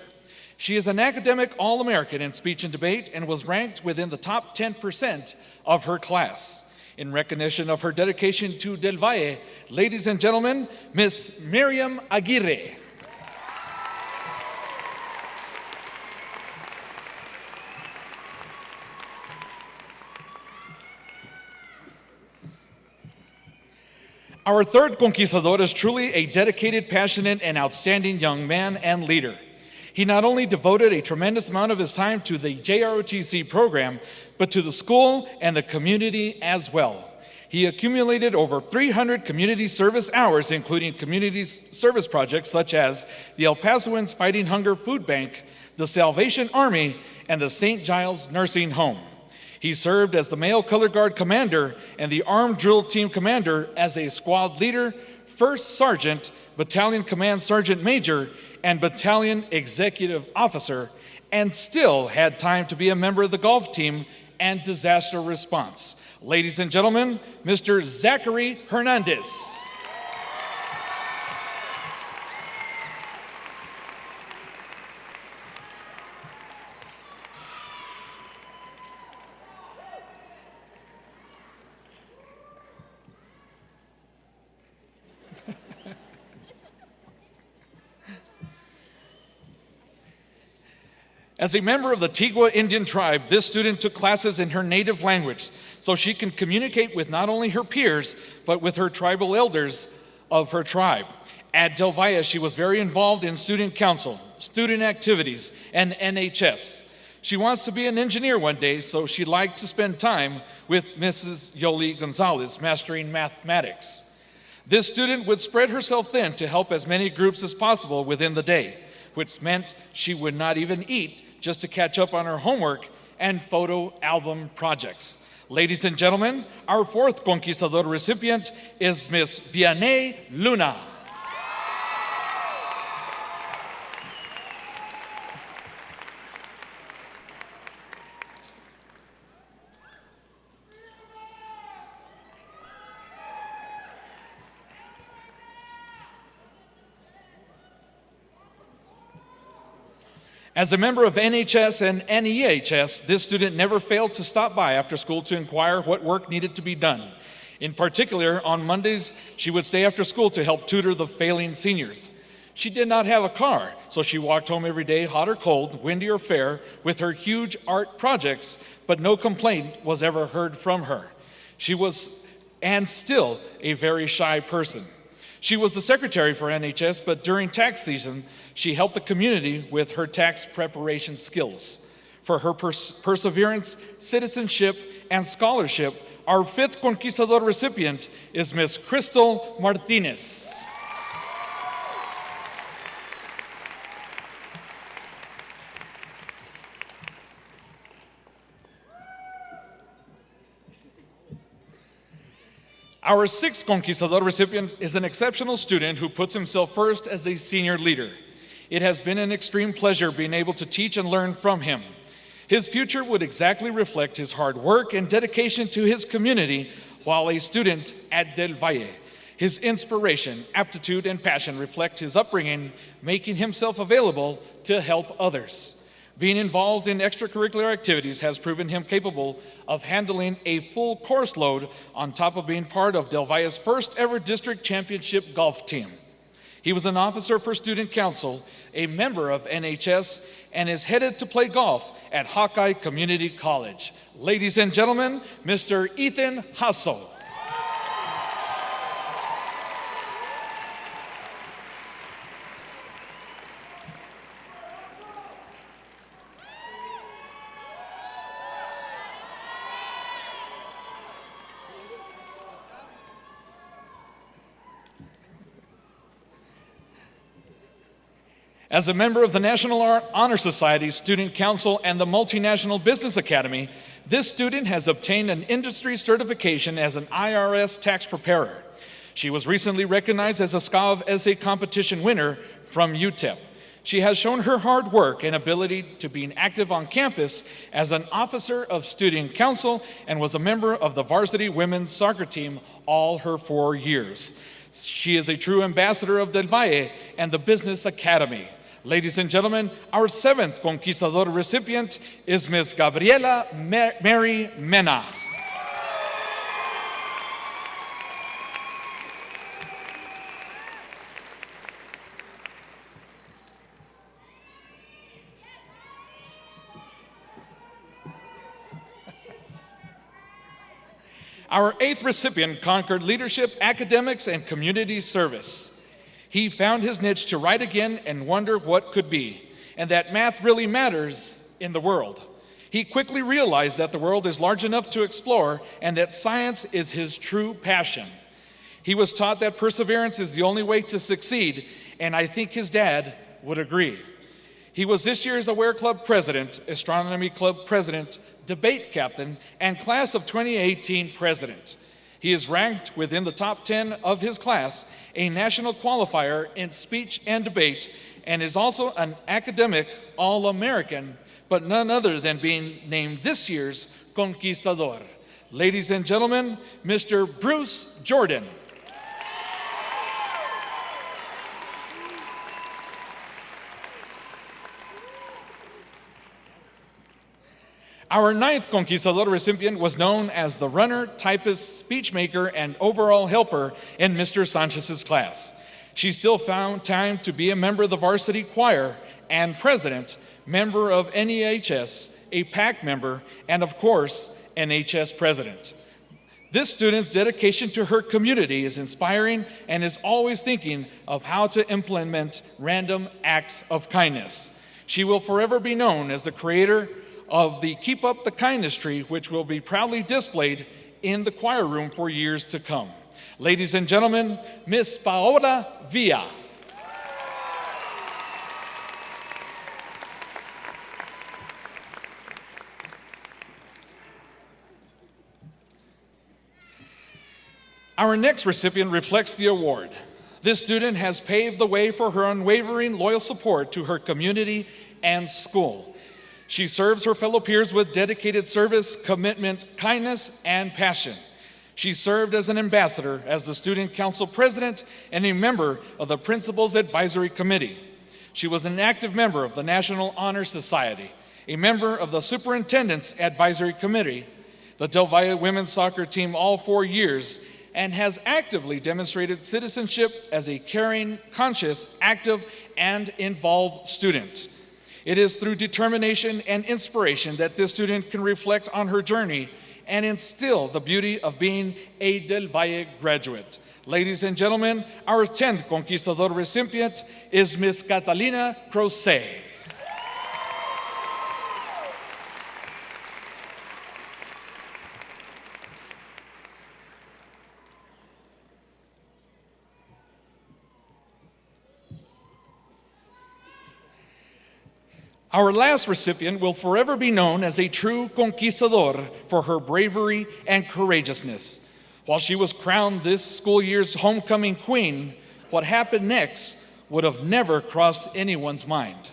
She is an academic All-American in speech and debate and was ranked within the top 10% of her class. In recognition of her dedication to Del Valle, ladies and gentlemen, Miss Miriam Aguirre. Our third Conquistador is truly a dedicated, passionate, and outstanding young man and leader. He not only devoted a tremendous amount of his time to the JROTC program, but to the school and the community as well. He accumulated over 300 community service hours, including community service projects such as the El Pasoans Fighting Hunger Food Bank, the Salvation Army, and the St. Giles Nursing Home. He served as the Male Color Guard Commander and the Armed Drill Team Commander as a squad leader, First Sergeant, Battalion Command Sergeant Major, and Battalion Executive Officer, and still had time to be a member of the golf team and disaster response. Ladies and gentlemen, Mr. Zachary Hernandez. As a member of the Tigua Indian tribe, this student took classes in her native language so she can communicate with not only her peers, but with her tribal elders of her tribe. At Del Valle, she was very involved in student council, student activities, and NHS. She wants to be an engineer one day, so she'd like to spend time with Mrs. Yoli Gonzalez, mastering mathematics. This student would spread herself thin to help as many groups as possible within the day, which meant she would not even eat just to catch up on her homework and photo album projects. Ladies and gentlemen, our fourth Conquistador recipient is Miss Vianney Luna. As a member of NHS and NEHS, this student never failed to stop by after school to inquire what work needed to be done. In particular, on Mondays, she would stay after school to help tutor the failing seniors. She did not have a car, so she walked home every day, hot or cold, windy or fair, with her huge art projects, but no complaint was ever heard from her. She was, and still, a very shy person. She was the secretary for NHS, but during tax season, she helped the community with her tax preparation skills. For her perseverance, citizenship, and scholarship, our fifth Conquistador recipient is Miss Crystal Martinez. Our sixth Conquistador recipient is an exceptional student who puts himself first as a senior leader. It has been an extreme pleasure being able to teach and learn from him. His future would exactly reflect his hard work and dedication to his community while a student at Del Valle. His inspiration, aptitude, and passion reflect his upbringing, making himself available to help others. Being involved in extracurricular activities has proven him capable of handling a full course load on top of being part of Del Valle's first ever district championship golf team. He was an officer for student council, a member of NHS, and is headed to play golf at Hawkeye Community College. Ladies and gentlemen, Mr. Ethan Hassel. As a member of the National Honor Society, Student Council, and the Multinational Business Academy, this student has obtained an industry certification as an IRS tax preparer. She was recently recognized as a SCAV essay competition winner from UTEP. She has shown her hard work and ability to being active on campus as an officer of Student Council and was a member of the varsity women's soccer team all her 4 years. She is a true ambassador of Del Valle and the Business Academy. Ladies and gentlemen, our seventh Conquistador recipient is Ms. Gabriela Mary Mena. Our eighth recipient conquered leadership, academics, and community service. He found his niche to write again and wonder what could be, and that math really matters in the world. He quickly realized that the world is large enough to explore and that science is his true passion. He was taught that perseverance is the only way to succeed, and I think his dad would agree. He was this year's Aware Club president, Astronomy Club president, debate captain, and class of 2018 president. He is ranked within the top 10 of his class, a national qualifier in speech and debate, and is also an academic All-American, but none other than being named this year's Conquistador. Ladies and gentlemen, Mr. Bruce Jordan. Our ninth Conquistador recipient was known as the runner, typist, speechmaker, and overall helper in Mr. Sanchez's class. She still found time to be a member of the varsity choir and president, member of NEHS, a PAC member, and of course, NHS president. This student's dedication to her community is inspiring and is always thinking of how to implement random acts of kindness. She will forever be known as the creator of the Keep Up the Kindness tree, which will be proudly displayed in the choir room for years to come. Ladies and gentlemen, Miss Paola Villa. Our next recipient reflects the award. This student has paved the way for her unwavering loyal support to her community and school. She serves her fellow peers with dedicated service, commitment, kindness, and passion. She served as an ambassador, as the Student Council President, and a member of the Principals Advisory Committee. She was an active member of the National Honor Society, a member of the Superintendent's Advisory Committee, the Del Valle women's soccer team all 4 years, and has actively demonstrated citizenship as a caring, conscious, active, and involved student. It is through determination and inspiration that this student can reflect on her journey and instill the beauty of being a Del Valle graduate. Ladies and gentlemen, our 10th Conquistador recipient is Miss Catalina Crozet. Our last recipient will forever be known as a true conquistador for her bravery and courageousness. While she was crowned this school year's homecoming queen, what happened next would have never crossed anyone's mind.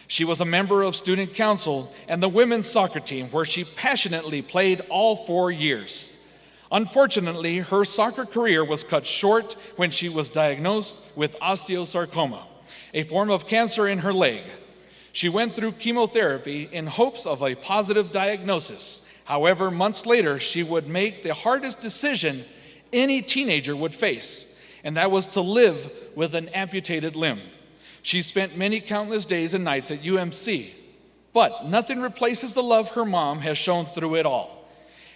She was a member of student council and the women's soccer team, where she passionately played all 4 years. Unfortunately, her soccer career was cut short when she was diagnosed with osteosarcoma, a form of cancer in her leg. She went through chemotherapy in hopes of a positive diagnosis. However, months later, she would make the hardest decision any teenager would face, and that was to live with an amputated limb. She spent many countless days and nights at UMC, but nothing replaces the love her mom has shown through it all.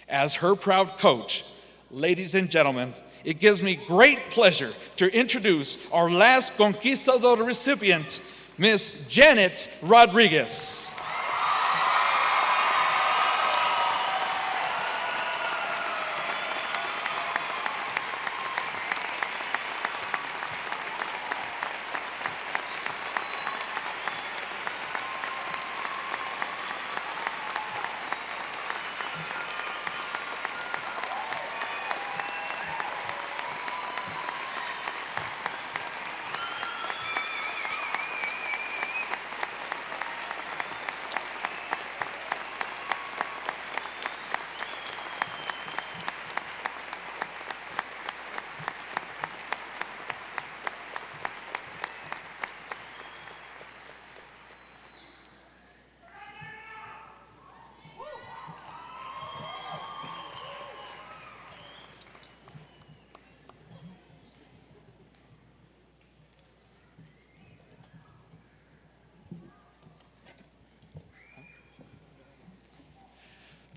As her proud coach, ladies and gentlemen, it gives me great pleasure to introduce our last Conquistador recipient, Miss Janet Rodriguez.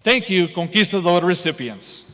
Thank you, Conquistador recipients.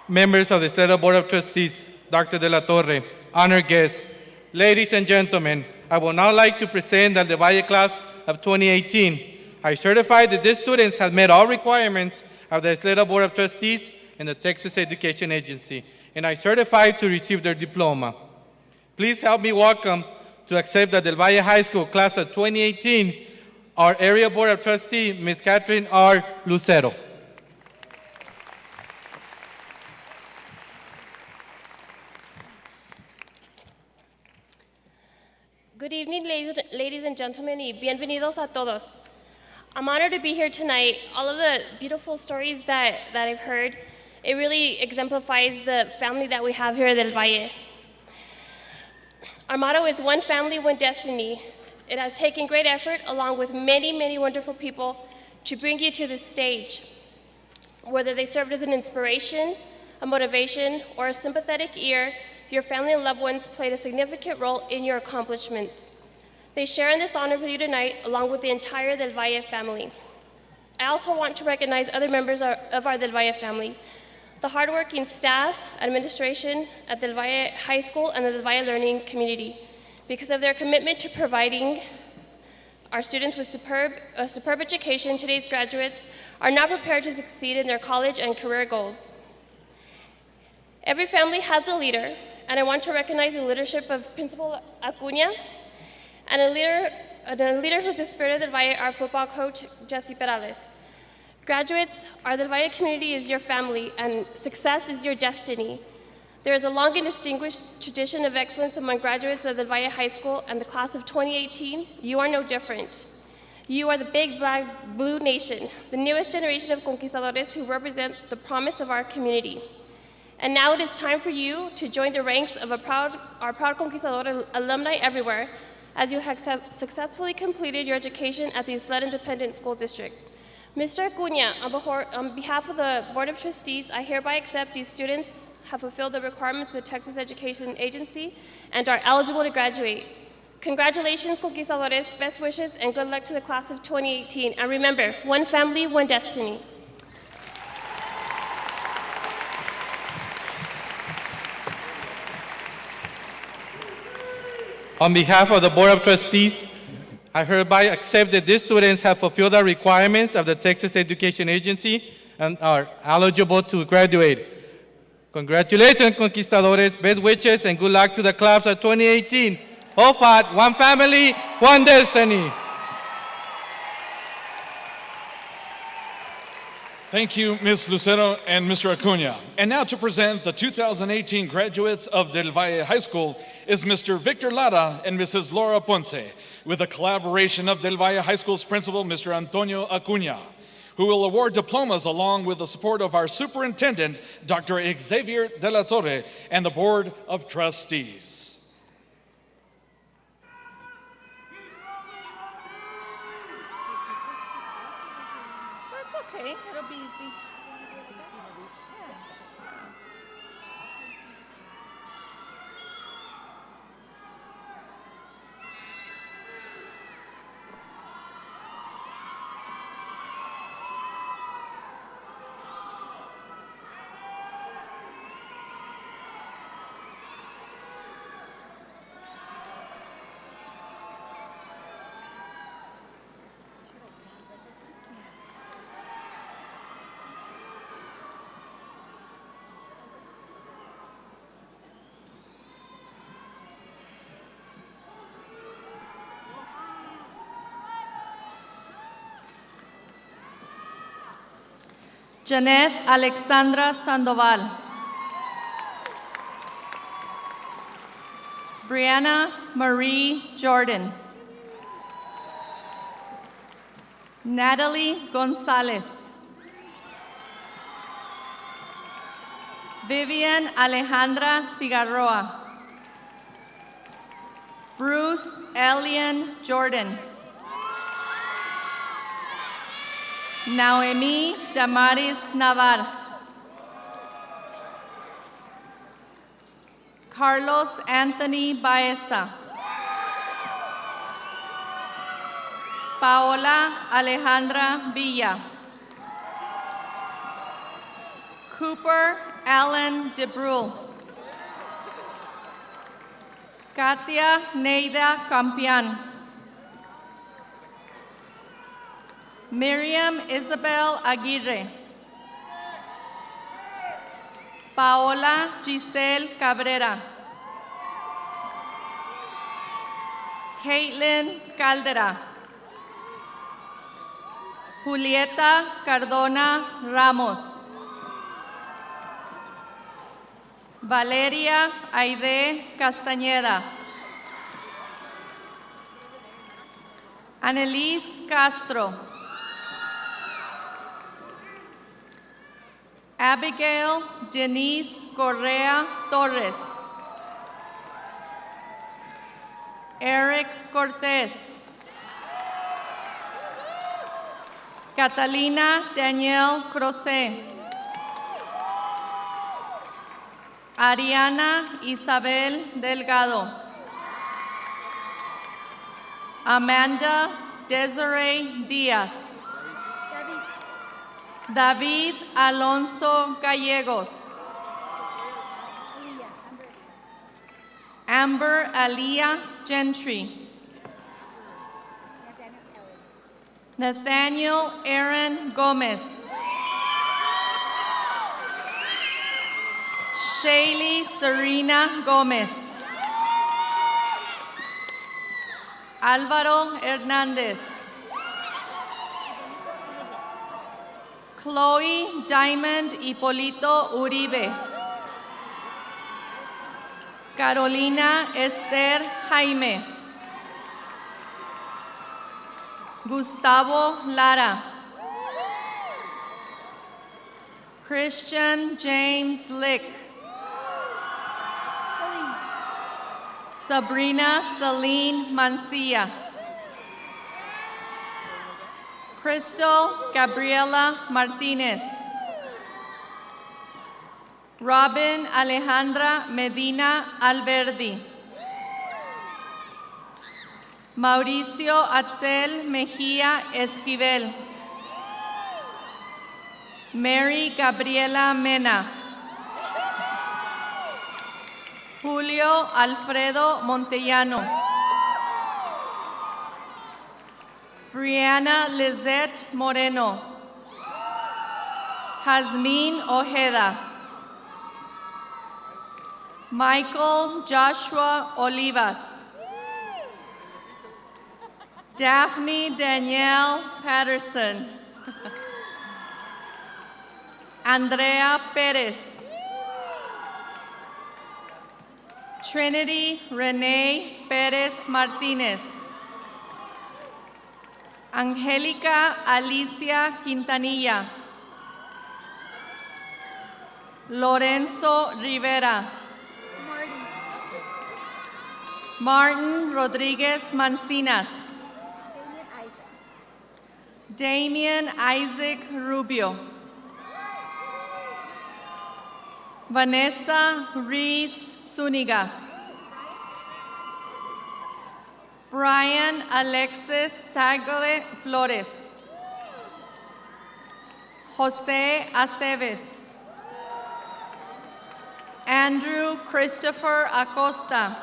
Members of the Ysleta Board of Trustees, Dr. De La Torre, honored guests, ladies and gentlemen, I would now like to present the Valle class of 2018. I certify that these students have met all requirements of the Ysleta Board of Trustees and the Texas Education Agency, and I certify to receive their diploma. Please help me welcome to accept the Del Valle High School class of 2018, our Area Board of Trustees, Ms. Catherine R. Lucero. Good evening, ladies and gentlemen, y bienvenidos a todos. I'm honored to be here tonight. All of the beautiful stories that I've heard, it really exemplifies the family that we have here at Del Valle. Our motto is one family, one destiny. It has taken great effort, along with many, many wonderful people, to bring you to this stage. Whether they served as an inspiration, a motivation, or a sympathetic ear, your family and loved ones played a significant role in your accomplishments. They share in this honor with you tonight, along with the entire Del Valle family. I also want to recognize other members of our Del Valle family, the hardworking staff, administration at Del Valle High School and the Del Valle learning community. Because of their commitment to providing our students with a superb education, today's graduates are now prepared to succeed in their college and career goals. Every family has a leader, and I want to recognize the leadership of Principal Acuña and a leader who's the spirit of Del Valle, our football coach, Jesse Perales. Graduates, our Del Valle community is your family, and success is your destiny. There is a long and distinguished tradition of excellence among graduates of Del Valle High School, and the class of 2018, you are no different. You are the big black blue nation, the newest generation of conquistadores who represent the promise of our community. And now it is time for you to join the ranks of our proud conquistador alumni everywhere, as you have successfully completed your education at the Ysleta Independent School District. Mr. Acuña, on behalf of the Board of Trustees, I hereby accept these students have fulfilled the requirements of the Texas Education Agency and are eligible to graduate. Congratulations, conquistadores, best wishes, and good luck to the class of 2018. And remember, one family, one destiny. On behalf of the Board of Trustees, I hereby accept that these students have fulfilled the requirements of the Texas Education Agency and are eligible to graduate. Congratulations, conquistadores, best wishes, and good luck to the class of 2018. OFAT, one family, one destiny. Thank you, Ms. Lucero and Mr. Acuña. And now to present the 2018 graduates of Del Valle High School is Mr. Victor Lara and Mrs. Laura Ponce, with a collaboration of Del Valle High School's principal, Mr. Antonio Acuña, who will award diplomas along with the support of our superintendent, Dr. Xavier De La Torre, and the Board of Trustees. That's okay, it'll be easy. Janet Alexandra Sandoval. Brianna Marie Jordan. Natalie Gonzalez. Vivian Alejandra Cigarroa. Bruce Elian Jordan. Naomi Damaris Navar. Carlos Anthony Baeza. Paola Alejandra Villa. Cooper Allen DeBrule. Katia Neida Campian. Miriam Isabel Aguirre. Paola Giselle Cabrera. Caitlin Caldera. Julieta Cardona Ramos. Valeria Aide Castañeda. Annelise Castro. Abigail Denise Correa Torres. Eric Cortez. Catalina Danielle Crocé. Ariana Isabel Delgado. Amanda Desiree Diaz. David Alonso Gallegos. Amber Aliyah Gentry. Nathaniel Aaron Gomez. Shaylee Serena Gomez. Álvaro Hernández. Chloe Diamond Hipólito Uribe. Carolina Esther Jaime. Gustavo Lara. Christian James Lick. Sabrina Celine Mancia. Crystal Gabriela Martinez. Robin Alejandra Medina Alberdi. Mauricio Atzel Mejía Esquivel. Mary Gabriela Mena. Julio Alfredo Montellano. Brianna Lizette Moreno. Jazmín Ojeda. Michael Joshua Olivas. Daphne Danielle Patterson. Andrea Perez. Trinity Renee Perez Martinez. Angélica Alicia Quintanilla. Lorenzo Rivera. Martin Rodriguez Mancinas. Damian Isaac Rubio. Vanessa Reese Zuniga. Brian Alexis Tagle Flores. Jose Aceves. Andrew Christopher Acosta.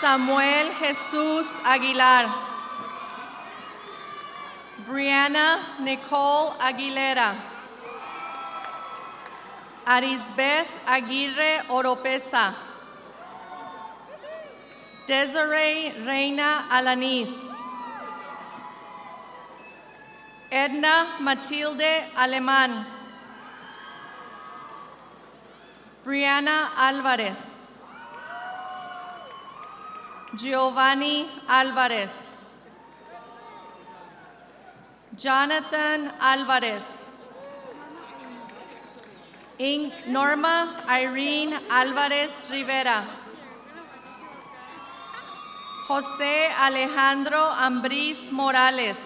Samuel Jesus Aguilar. Brianna Nicole Aguilera. Arisbeth Aguirre Oropesa. Desiree Reina Alanis. Edna Matilde Alemán. Brianna Alvarez. Giovanni Alvarez. Jonathan Alvarez. Norma Irene Alvarez Rivera. José Alejandro Ambriz Morales.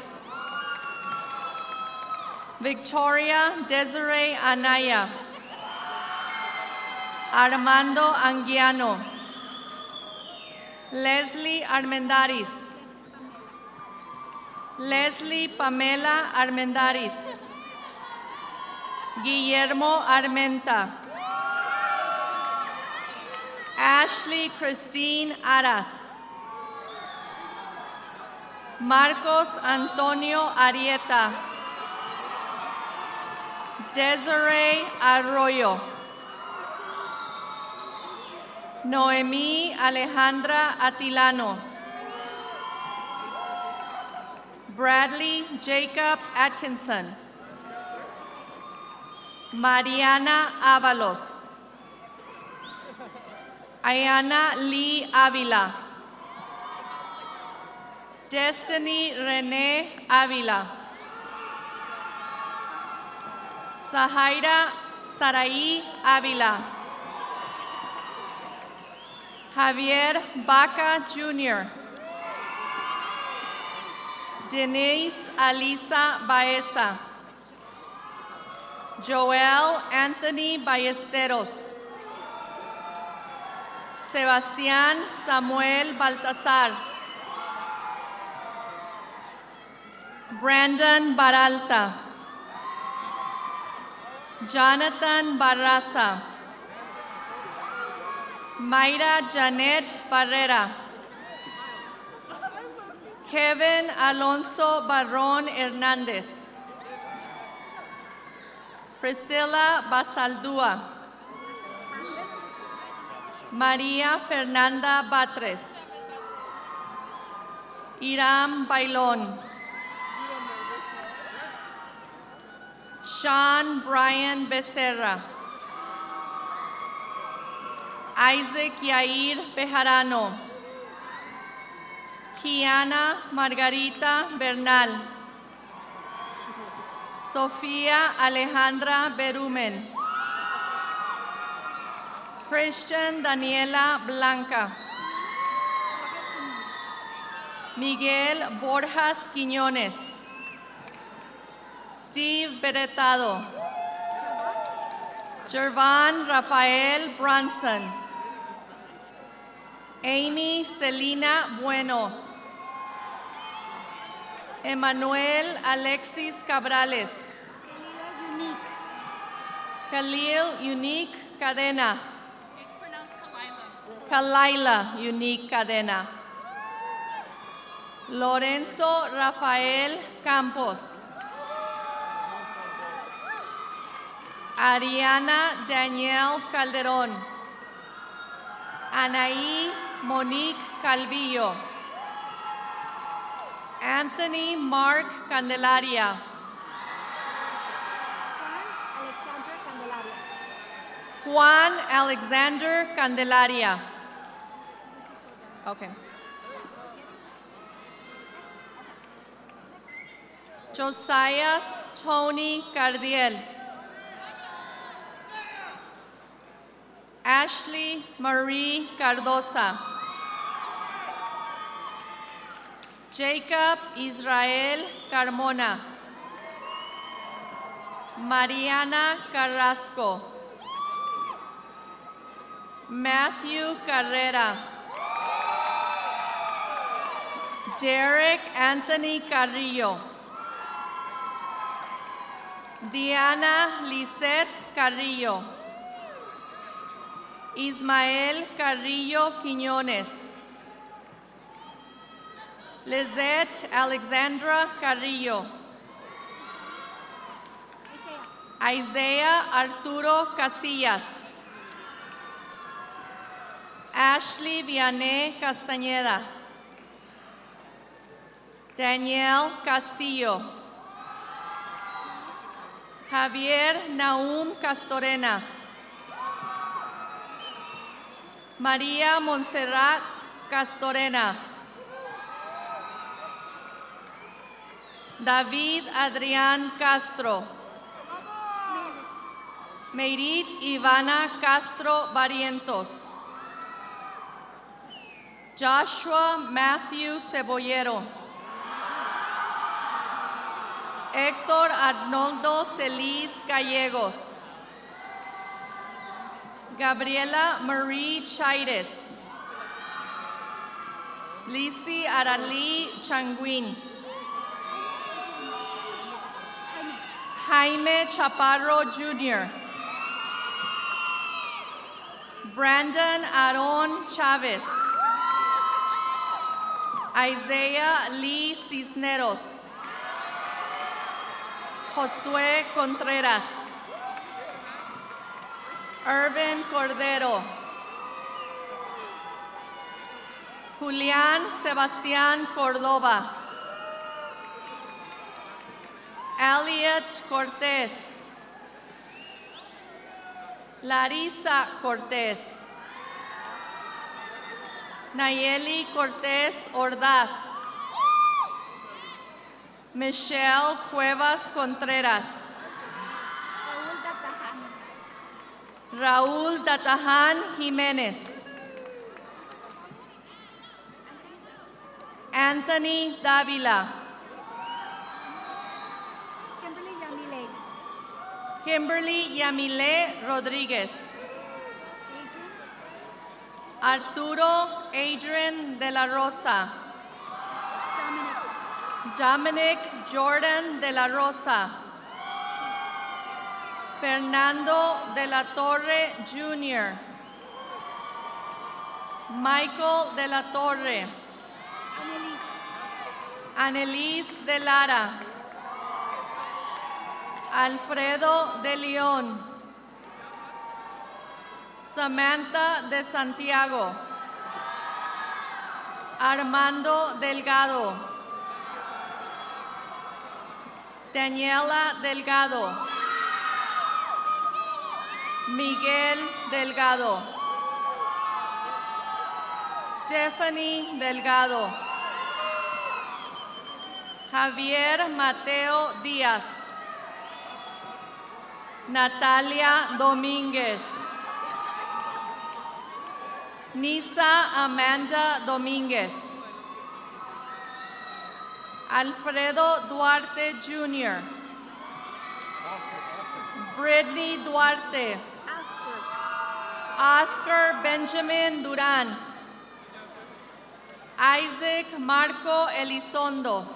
Victoria Desiree Anaya. Armando Anguiano. Leslie Armendaris. Leslie Pamela Armendaris. Guillermo Armenta. Ashley Christine Aras. Marcos Antonio Arieta. Desiree Arroyo. Noemí Alejandra Atilano. Bradley Jacob Atkinson. Mariana Avalos. Ayana Lee Avila. Destiny Renee Avila. Zahaira Sarai Avila. Javier Baca Jr. Denise Alisa Baeza. Joel Anthony Ballesteros. Sebastián Samuel Baltazar. Brandon Baralta. Jonathan Barraza. Mayra Janet Barrera. Kevin Alonso Barrón Hernández. Priscilla Basaldúa. María Fernanda Batres. Iram Bailón. Sean Brian Becerra. Isaac Yair Bejarano. Kiana Margarita Bernal. Sofía Alejandra Berumen. Christian Daniela Blanca. Miguel Borjas Quiñones. Steve Beretado. Jervan Rafael Bronson. Amy Celina Bueno. Emmanuel Alexis Cabrales. Khalil Unique Cadena. Kalaila Unique Cadena. Lorenzo Rafael Campos. Ariana Danielle Calderón. Anaí Monique Calvillo. Anthony Mark Candelaria. Juan Alexander Candelaria. Okay. Josiah Tony Cardiel. Ashley Marie Cardosa. Jacob Israel Carmona. Mariana Carrasco. Matthew Carrera. Derek Anthony Carrillo. Diana Lisette Carrillo. Ismael Carrillo Quiñones. Lizette Alexandra Carrillo. Isaiah Arturo Casillas. Ashley Vianney Castañeda. Daniel Castillo. Javier Naum Castorena. María Montserrat Castorena. David Adrián Castro. Meirit Ivana Castro Barrientos. Joshua Matthew Cebollero. Héctor Arnoldo Celis Gallegos. Gabriela Marie Chaires. Lizzie Aralí Changuín. Jaime Chaparro Jr. Brandon Aaron Chavez. Isaiah Lee Cisneros. Josué Contreras. Irvin Cordero. Julián Sebastián Córdoba. Elliot Cortés. Larissa Cortés. Nayeli Cortés Ordaz. Michelle Cuevas Contreras. Raúl Datahan Jiménez. Anthony Davila. Kimberly Yamile Rodriguez. Arturo Adrian de la Rosa. Dominic Jordan de la Rosa. Fernando de la Torre Jr. Michael de la Torre. Annelies de Lara. Alfredo de León. Samantha de Santiago. Armando Delgado. Daniela Delgado. Miguel Delgado. Stephanie Delgado. Javier Mateo Díaz. Natalia Domínguez. Nisa Amanda Domínguez. Alfredo Duarte Jr. Brittany Duarte. Oscar Benjamin Duran. Isaac Marco Elizondo.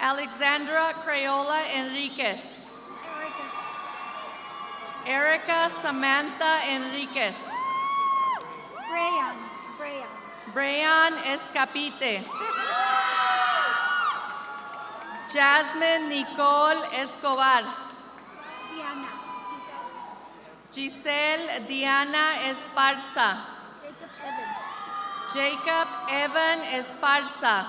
Alexandra Crayola Enriquez. Erica Samantha Enriquez. Brian Escapite. Jasmine Nicole Escobar. Giselle Diana Esparza. Jacob Evan Esparza.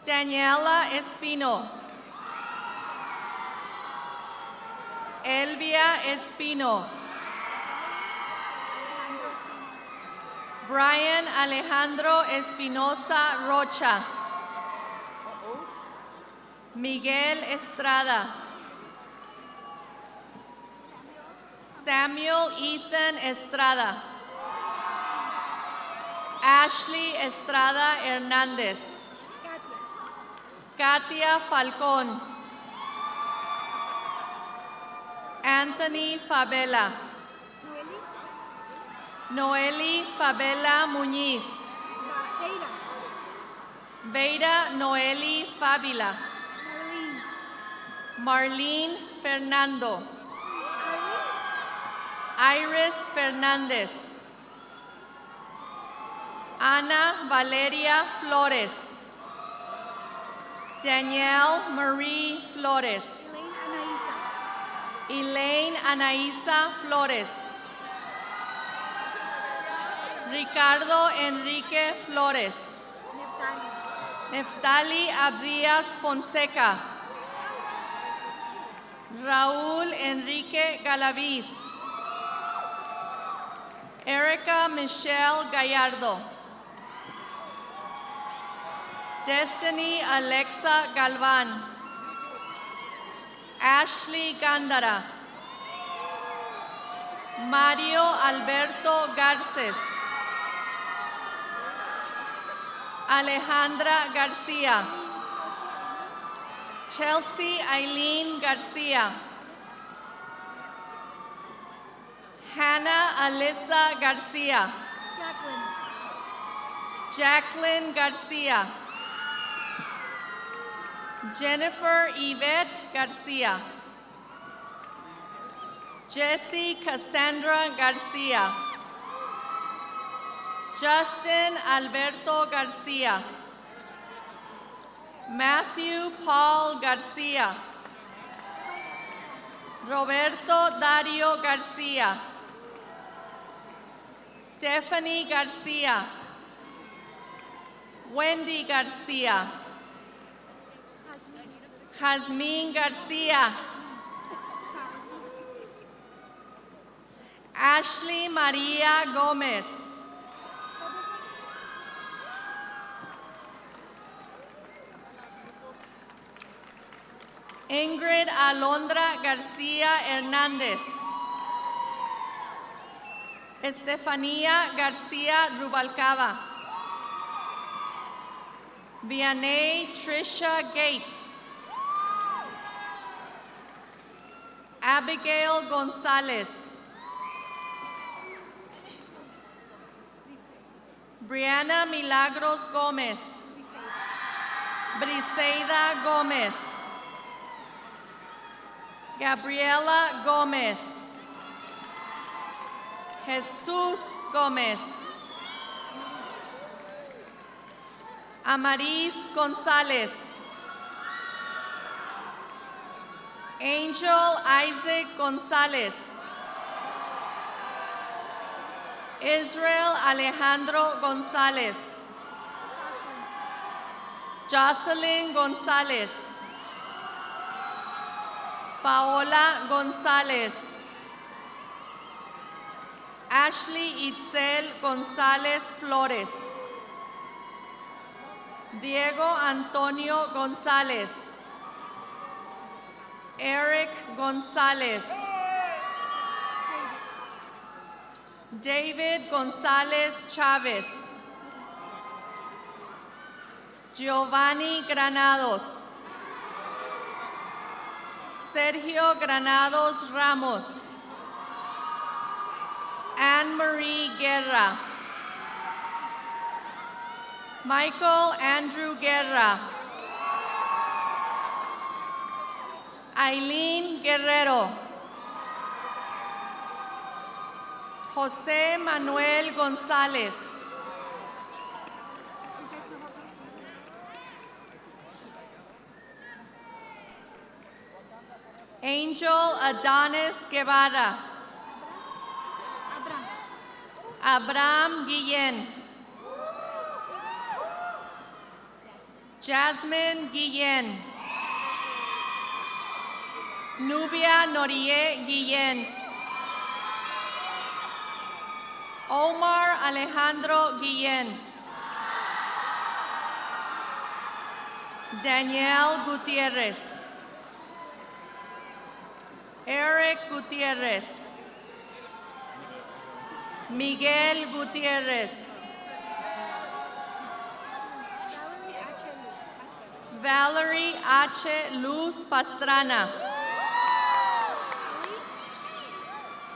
Daniela Espino. Elvia Espino. Brian Alejandro Espinosa Rocha. Miguel Estrada. Samuel Ethan Estrada. Ashley Estrada Hernández. Katia Falcón. Anthony Fabela. Noeli Fabela Muñiz. Beira Noeli Fabila. Marlene Fernando. Iris Fernández. Ana Valeria Flores. Danielle Marie Flores. Elaine Anaísa Flores. Ricardo Enrique Flores. Neftali Abdías Fonseca. Raúl Enrique Galaviz. Erica Michelle Gallardo. Destiny Alexa Galvan. Ashley Gándara. Mario Alberto Garces. Alejandra García. Chelsea Eileen García. Hannah Alyssa García. Jacqueline García. Jennifer Yvette García. Jessie Cassandra García. Justin Alberto García. Matthew Paul García. Roberto Dario García. Stephanie García. Wendy García. Jazmín García. Ashley María Gómez. Ingrid Alondra García Hernández. Estefanía García Rubalcaba. Vianney Trisha Gates. Abigail Gonzalez. Brianna Milagros Gómez. Briseida Gómez. Gabriela Gómez. Jesús Gómez. Amaris González. Angel Isaac González. Israel Alejandro González. Jocelyn González. Paola González. Ashley Itzel González Flores. Diego Antonio González. Eric González. David González Chávez. Giovanni Granados. Sergio Granados Ramos. Anne-Marie Guerra. Michael Andrew Guerra. Aileen Guerrero. José Manuel González. Angel Adonis Guevara. Abraham Guillén. Jasmine Guillén. Nubia Norie Guillén. Omar Alejandro Guillén. Daniel Gutierrez. Eric Gutierrez. Miguel Gutierrez. Valerie H. Luz Pastrana.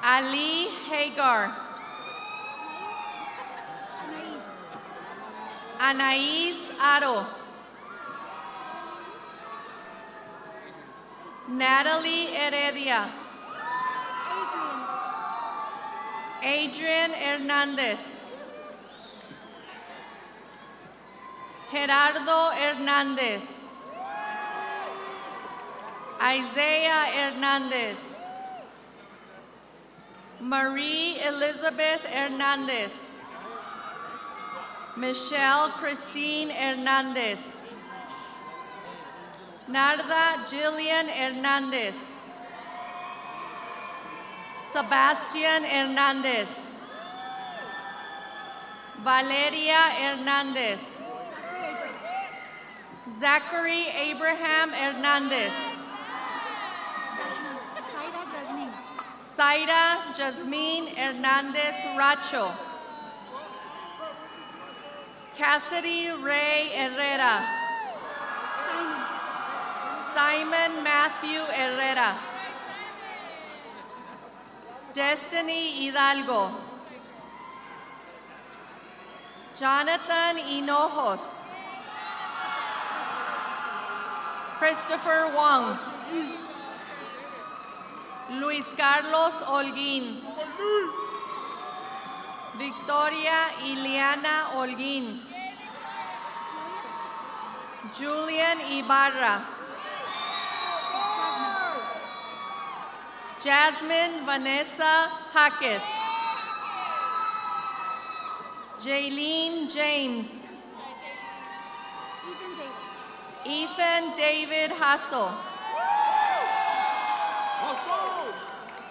Ali Hagar. Anaís Aro. Natalie Heredia. Adrian Hernández. Gerardo Hernández. Isaiah Hernández. Marie Elizabeth Hernández. Michelle Christine Hernández. Narda Jillian Hernández. Sebastian Hernández. Valeria Hernández. Zachary Abraham Hernández. Zaira Jasmine Hernández Racho. Cassidy Ray Herrera. Simon Matthew Herrera. Destiny Hidalgo. Jonathan Hinojos. Christopher Wong. Luis Carlos Holguín. Victoria Ileana Holguín. Julian Ibarra. Jasmine Vanessa Jaques. Jaylene James. Ethan David Hassel.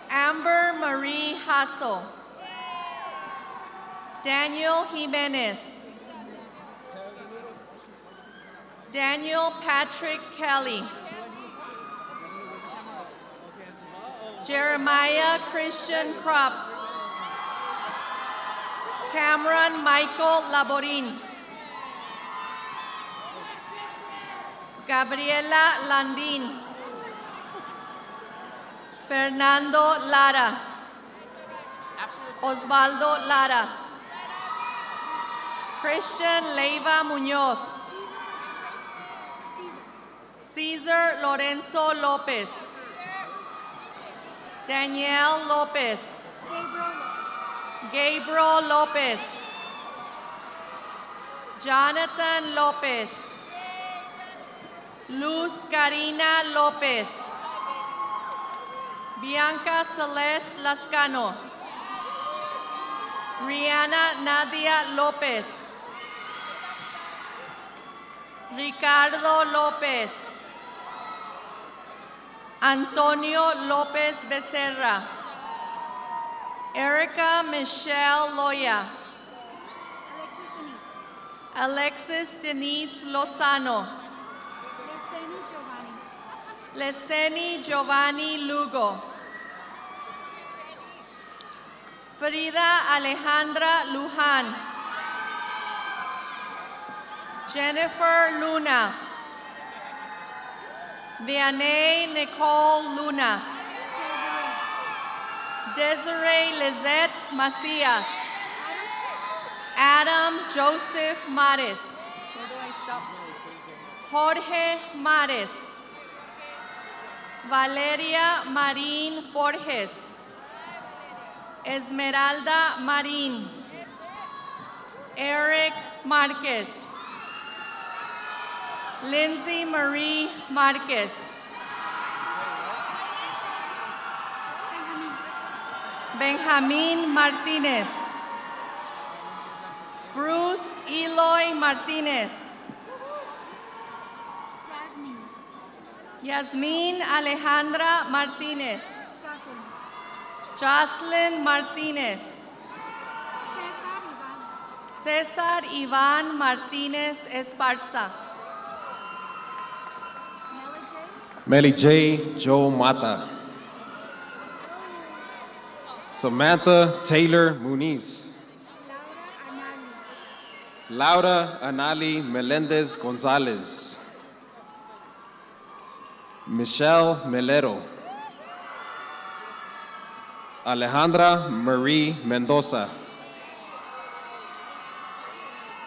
Amber Marie Hassel. Daniel Jimenez. Daniel Patrick Kelly. Jeremiah Christian Krupp. Cameron Michael Laborin. Gabriela Landin. Fernando Lara. Osvaldo Lara. Christian Leiva Muñoz. Cesar Lorenzo Lopez. Danielle Lopez. Gabriel Lopez. Jonathan Lopez. Luz Karina Lopez. Bianca Celeste Lascano. Rihanna Nadia Lopez. Ricardo Lopez. Antonio Lopez Becerra. Erica Michelle Loya. Alexis Denise Lozano. Leseni Giovanni Lugo. Frida Alejandra Luján. Jennifer Luna. Vianney Nicole Luna. Desiree Lizette Macias. Adam Joseph Mares. Where do I stop? Jorge Mares. Valeria Marín Borges. Esmeralda Marín. Eric Marquez. Lindsay Marie Marquez. Benjamin Martinez. Bruce Eloy Martinez. Yasmin Alejandra Martinez. Jocelyn Martinez. Cesar Iván Martinez Esparza. Melly J. Joe Mata. Samantha Taylor Muniz. Laura Anali Melendez Gonzalez. Michelle Melero. Alejandra Marie Mendoza.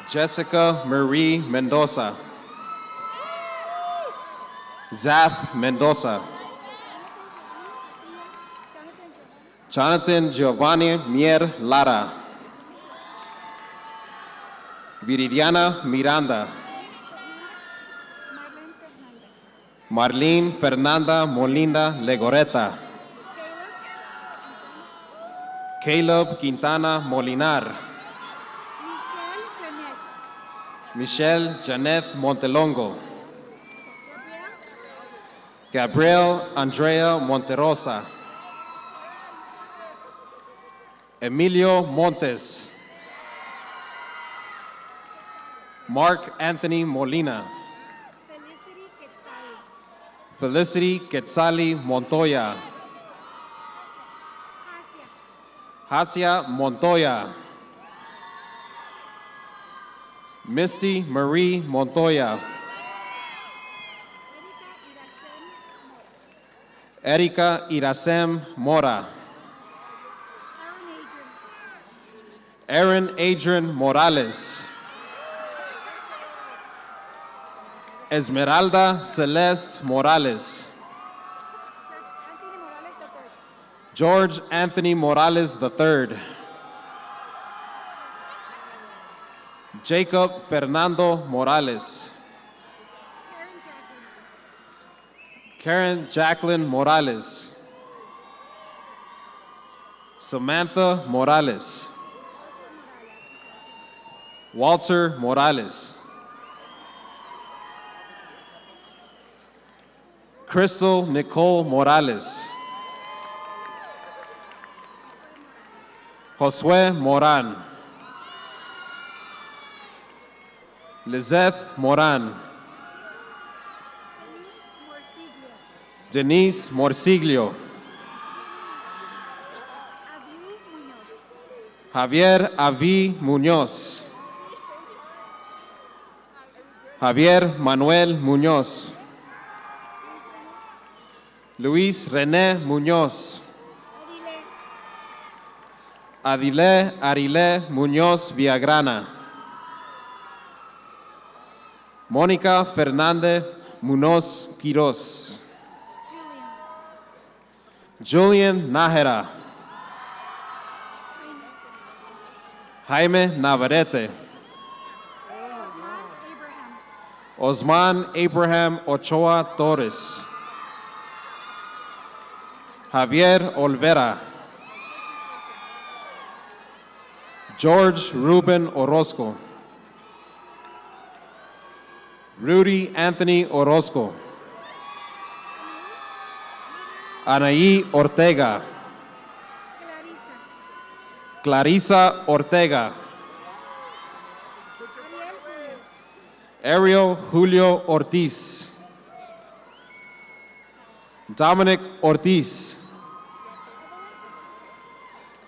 Jessica Marie Mendoza. Zath Mendoza. Jonathan Giovanni Mier Lara. Viridiana Miranda. Marlene Fernanda Molina Legoreta. Caleb Quintana Molinar. Michelle Janeth Montelongo. Gabriel Andrea Monterosa. Emilio Montes. Mark Anthony Molina. Felicity Quetzali Montoya. Hasia Montoya. Misty Marie Montoya. Erika Iracem Mora. Aaron Adrian Morales. Esmeralda Celeste Morales. George Anthony Morales III. Jacob Fernando Morales. Karen Jacqueline Morales. Samantha Morales. Walter Morales. Crystal Nicole Morales. Josue Moran. Lizeth Moran. Denise Morsiglio. Javier Avi Muñoz. Javier Manuel Muñoz. Luis René Muñoz. Adile Arile Muñoz Villagrana. Mónica Fernández Muñoz Quiroz. Julian Nájera. Jaime Navarrete. Osman Abraham Ochoa Torres. Javier Olvera. George Ruben Orozco. Rudy Anthony Orozco. Anaí Ortega. Clarisa Ortega. Ariel Julio Ortiz. Dominic Ortiz.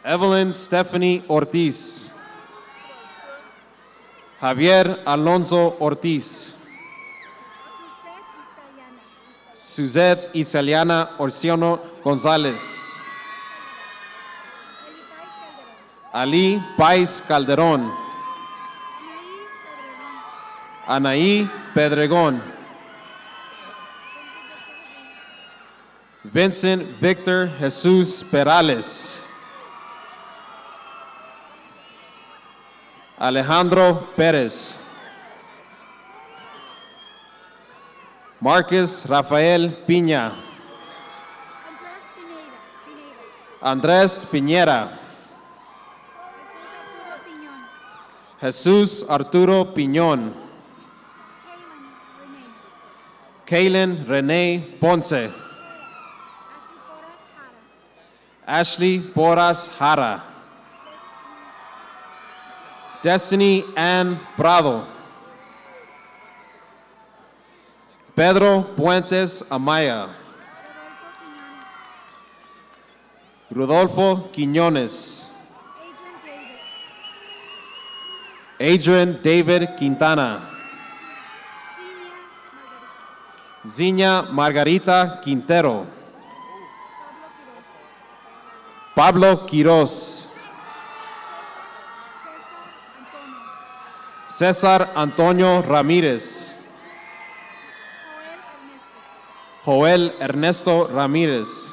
Evelyn Stephanie Ortiz. Javier Alonso Ortiz. Suzette Italiana Orsiono González. Ali Pais Calderón. Anaí Pedregón. Vincent Victor Jesus Perales. Alejandro Pérez. Marcus Rafael Piña. Andrés Piñera. Jesús Arturo Piñón. Kaylin Renee Ponce. Ashley Porras Jara. Destiny Ann Prado. Pedro Puentes Amaya. Rodolfo Quiñones. Adrian David Quintana. Ziña Margarita Quintero. Pablo Quiroz. César Antonio Ramírez. Joel Ernesto Ramírez.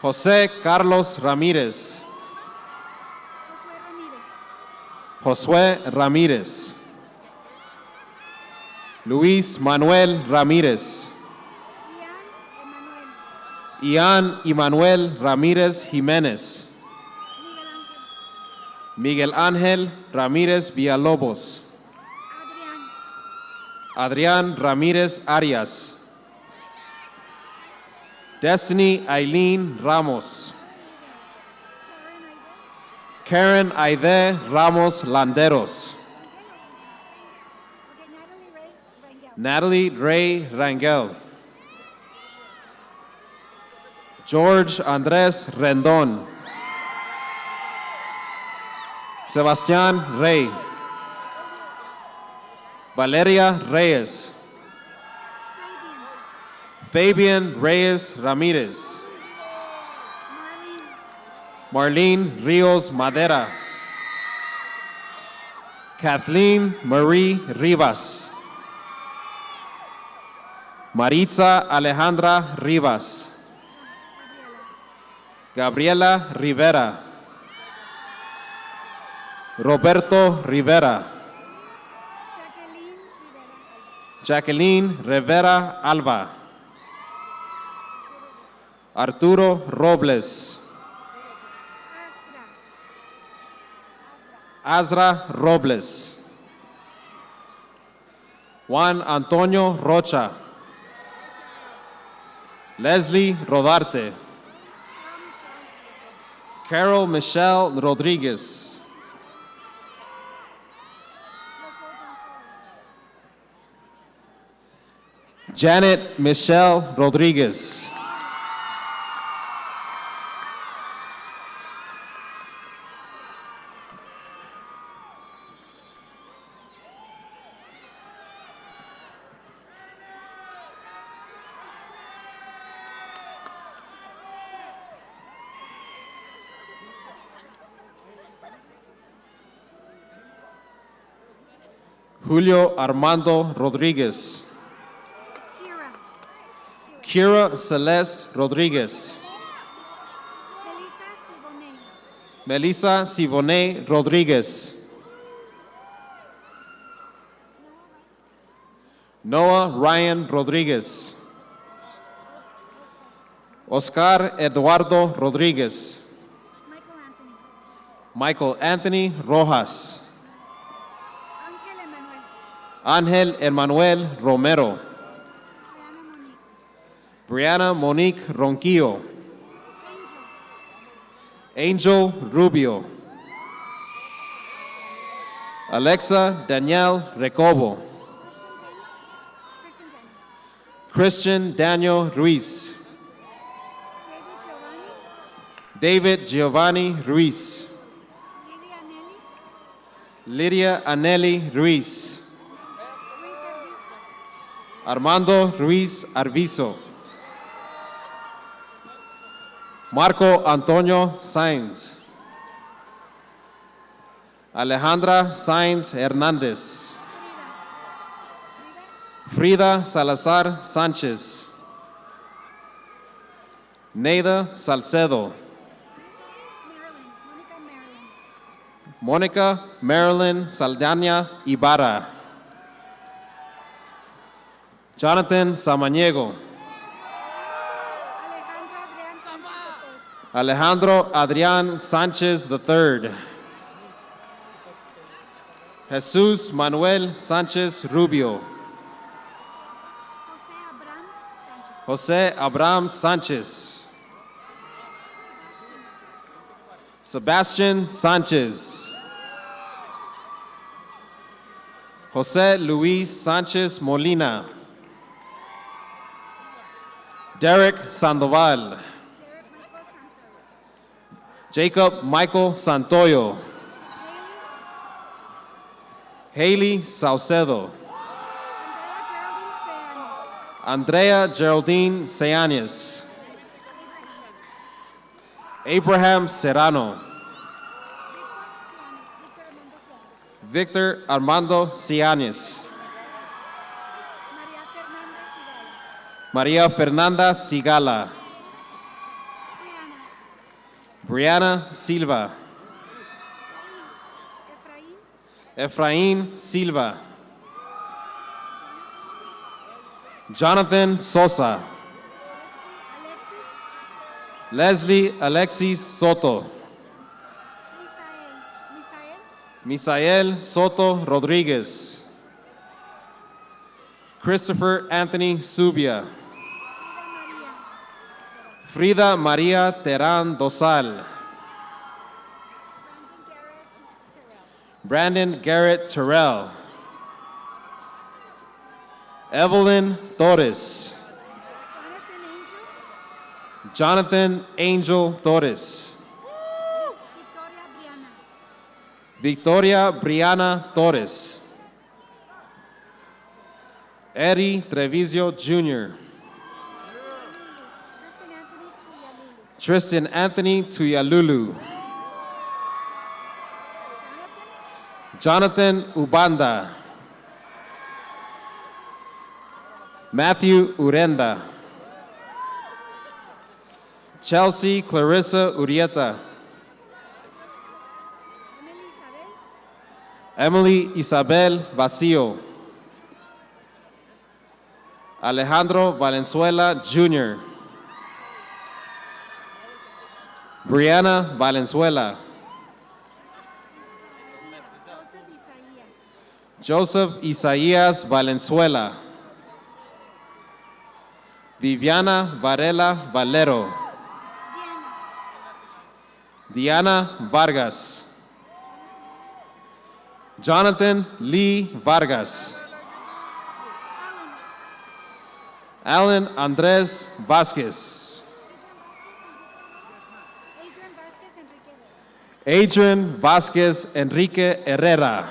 José Carlos Ramírez. Josué Ramírez. Luis Manuel Ramírez. Ian Emanuel Ramírez Jiménez. Miguel Ángel Ramírez Villalobos. Adrián Ramírez Arias. Destiny Eileen Ramos. Karen Aide Ramos Landeros. Natalie Ray Rangel. George Andrés Rendón. Sebastián Rey. Valeria Reyes. Fabian Reyes Ramírez. Marlene Rios Madera. Kathleen Marie Rivas. Maritza Alejandra Rivas. Gabriela Rivera. Roberto Rivera. Jacqueline Rivera Alba. Arturo Robles. Azra Robles. Juan Antonio Rocha. Leslie Rodarte. Carol Michelle Rodriguez. Janet Michelle Rodriguez. Julio Armando Rodriguez. Kira Celeste Rodriguez. Melissa Sivone Rodriguez. Noah Ryan Rodriguez. Oscar Eduardo Rodriguez. Michael Anthony Rojas. Ángel Emmanuel Romero. Brianna Monique Ronquillo. Angel Rubio. Alexa Danielle Recobo. Christian Daniel Ruiz. David Giovanni Ruiz. Lydia Anelli Ruiz. Armando Ruiz Arvizo. Marco Antonio Sainz. Alejandra Sainz Hernández. Frida Salazar Sánchez. Neida Salcedo. Mónica Marilyn Saldaña Ibarra. Jonathan Samaniego. Alejandro Adrián Sánchez III. Jesús Manuel Sánchez Rubio. José Abraham Sánchez. Sebastian Sánchez. José Luis Sánchez Molina. Derek Sandoval. Jacob Michael Santoyo. Haley Saucedo. Andrea Geraldine Seanes. Abraham Serrano. Victor Armando Cianes. María Fernanda Sigala. Brianna Silva. Efraín Silva. Jonathan Sosa. Leslie Alexis Soto. Misael Soto Rodriguez. Christopher Anthony Subia. Frida María Terán Dosal. Brandon Garrett Terrell. Evelyn Torres. Jonathan Angel Torres. Victoria Brianna Torres. Eddie Treviso Jr. Tristan Anthony Tuyalulu. Jonathan Ubanda. Matthew Urenda. Chelsea Clarissa Urieta. Emily Isabel Vacío. Alejandro Valenzuela Jr. Brianna Valenzuela. Joseph Isaías Valenzuela. Viviana Varela Valero. Diana Vargas. Jonathan Lee Vargas. Alan Andrés Vázquez. Adrian Vázquez Enrique Herrera.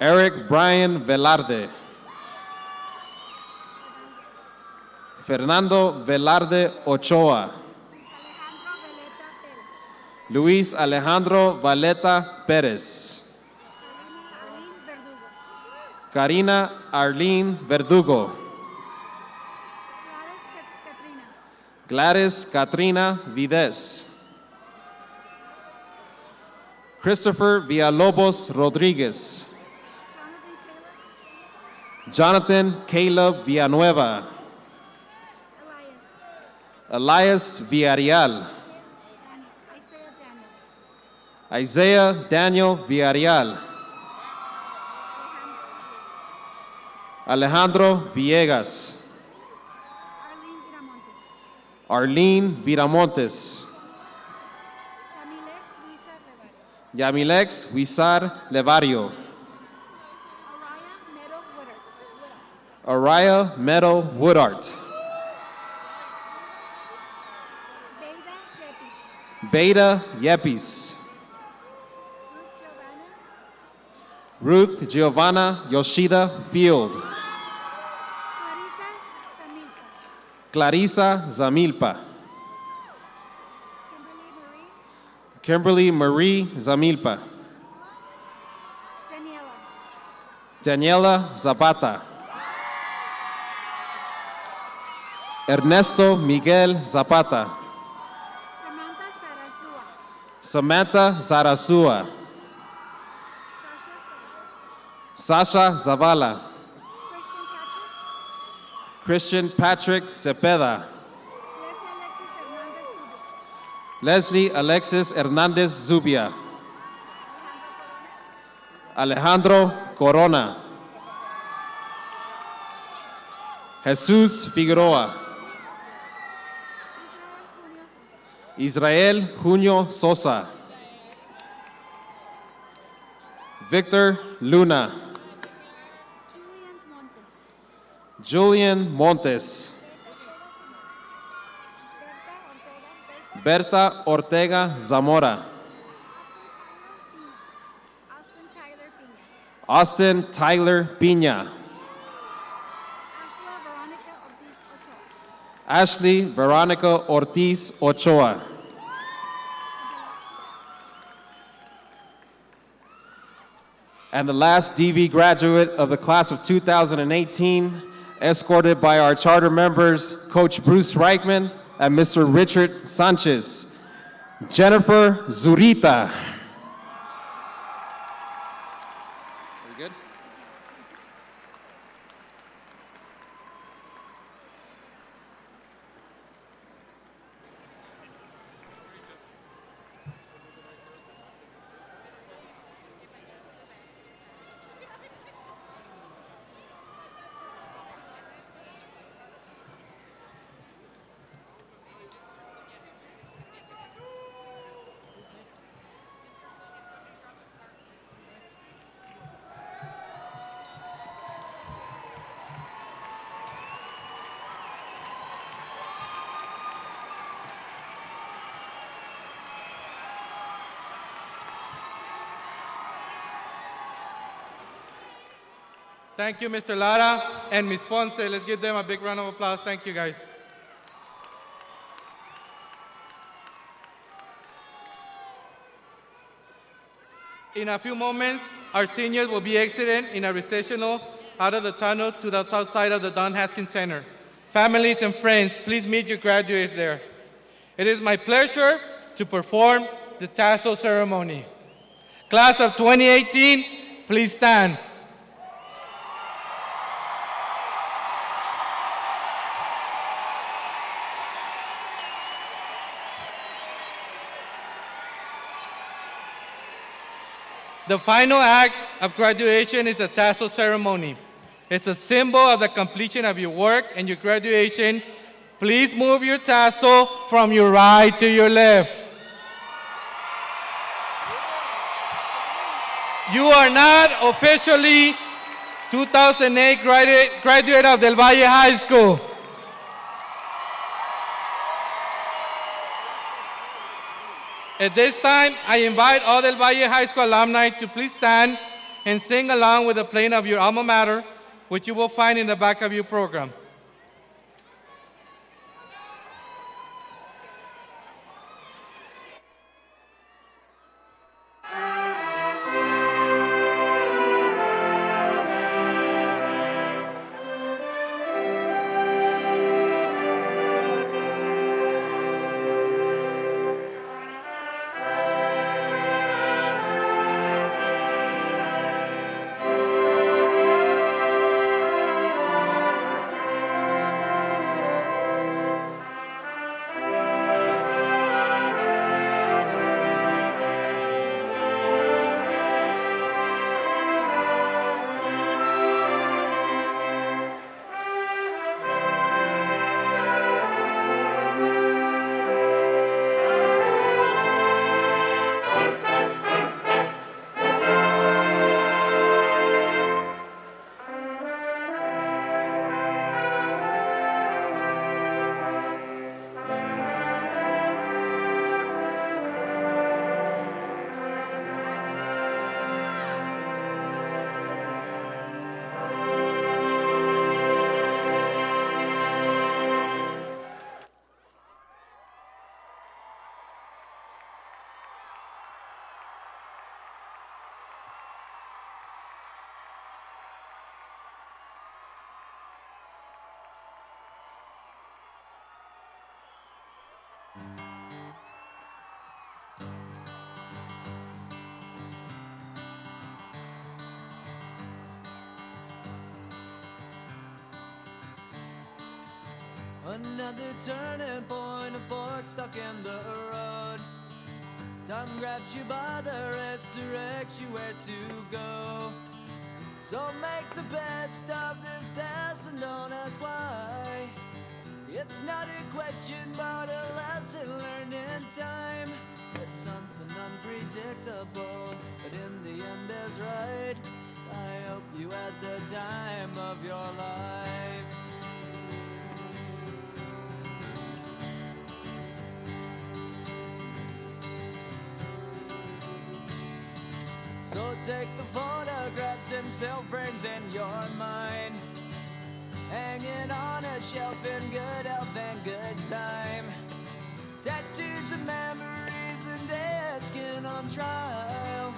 Eric Brian Velarde. Fernando Velarde Ochoa. Luis Alejandro Valleta Pérez. Karina Arlene Verdugo. Gladys Katrina Vides. Christopher Villalobos Rodriguez. Jonathan Caleb Villanueva. Elias Villarreal. Isaiah Daniel Villarreal. Alejandro Villegas. Arlene Viramontes. Yamilex Wizar Levario. Araya Meadow Woodart. Beta Yepis. Ruth Giovanna Yoshida Field. Clarisa Zamilpa. Kimberly Marie Zamilpa. Daniela Zapata. Ernesto Miguel Zapata. Samantha Zarazua. Sasha Zavala. Christian Patrick Cepeda. Leslie Alexis Hernandez Zubia. Alejandro Corona. Jesus Figueroa. Israel Junio Sosa. Victor Luna. Julian Montes. Berta Ortega Zamora. Austin Tyler Pina. Ashley Veronica Ortiz Ochoa. And the last DV graduate of the class of 2018, escorted by our charter members, Coach Bruce Reichman and Mr. Richard Sanchez, Jennifer Zurita. We good? Thank you, Mr. Lara and Ms. Ponce. Let's give them a big round of applause. Thank you, guys. In a few moments, our seniors will be exiting in a recessional out of the tunnel to the south side of the Don Haskins Center. Families and friends, please meet your graduates there. It is my pleasure to perform the tassel ceremony. Class of 2018, please stand. The final act of graduation is the tassel ceremony. It's a symbol of the completion of your work and your graduation. Please move your tassel from your right to your left. You are not officially 2008 graduate of Del Valle High School. At this time, I invite all Del Valle High School alumni to please stand and sing along with the playing of your alma mater, which you will find in the back of your program. Another turning point, a fork stuck in the road. Time grabs you by the wrist, directs you where to go. So make the best of this test and don't ask why. It's not a question but a lesson learned in time. It's something unpredictable, but in the end is right. I hope you had the time of your life. So take the photographs and still frames in your mind, hanging on a shelf in good health and good time. Tattoos of memories and dead skin on trial.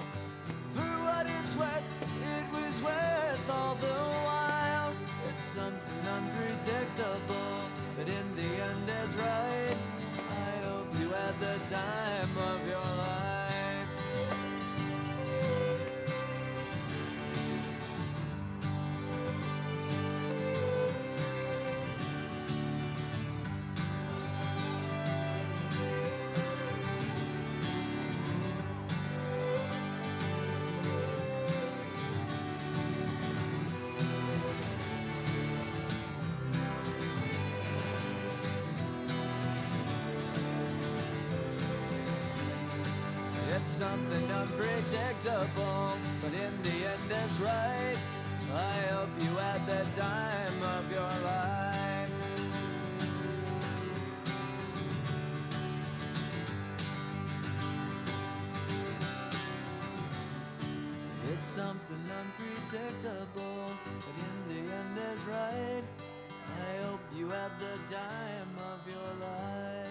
For what it's worth, it was worth all the while. It's something unpredictable, but in the end is right. I hope you had the time of your life. It's something unpredictable, but in the end it's right. I hope you had the time of your life. It's something unpredictable, but in the end is right. I hope you had the time of your life.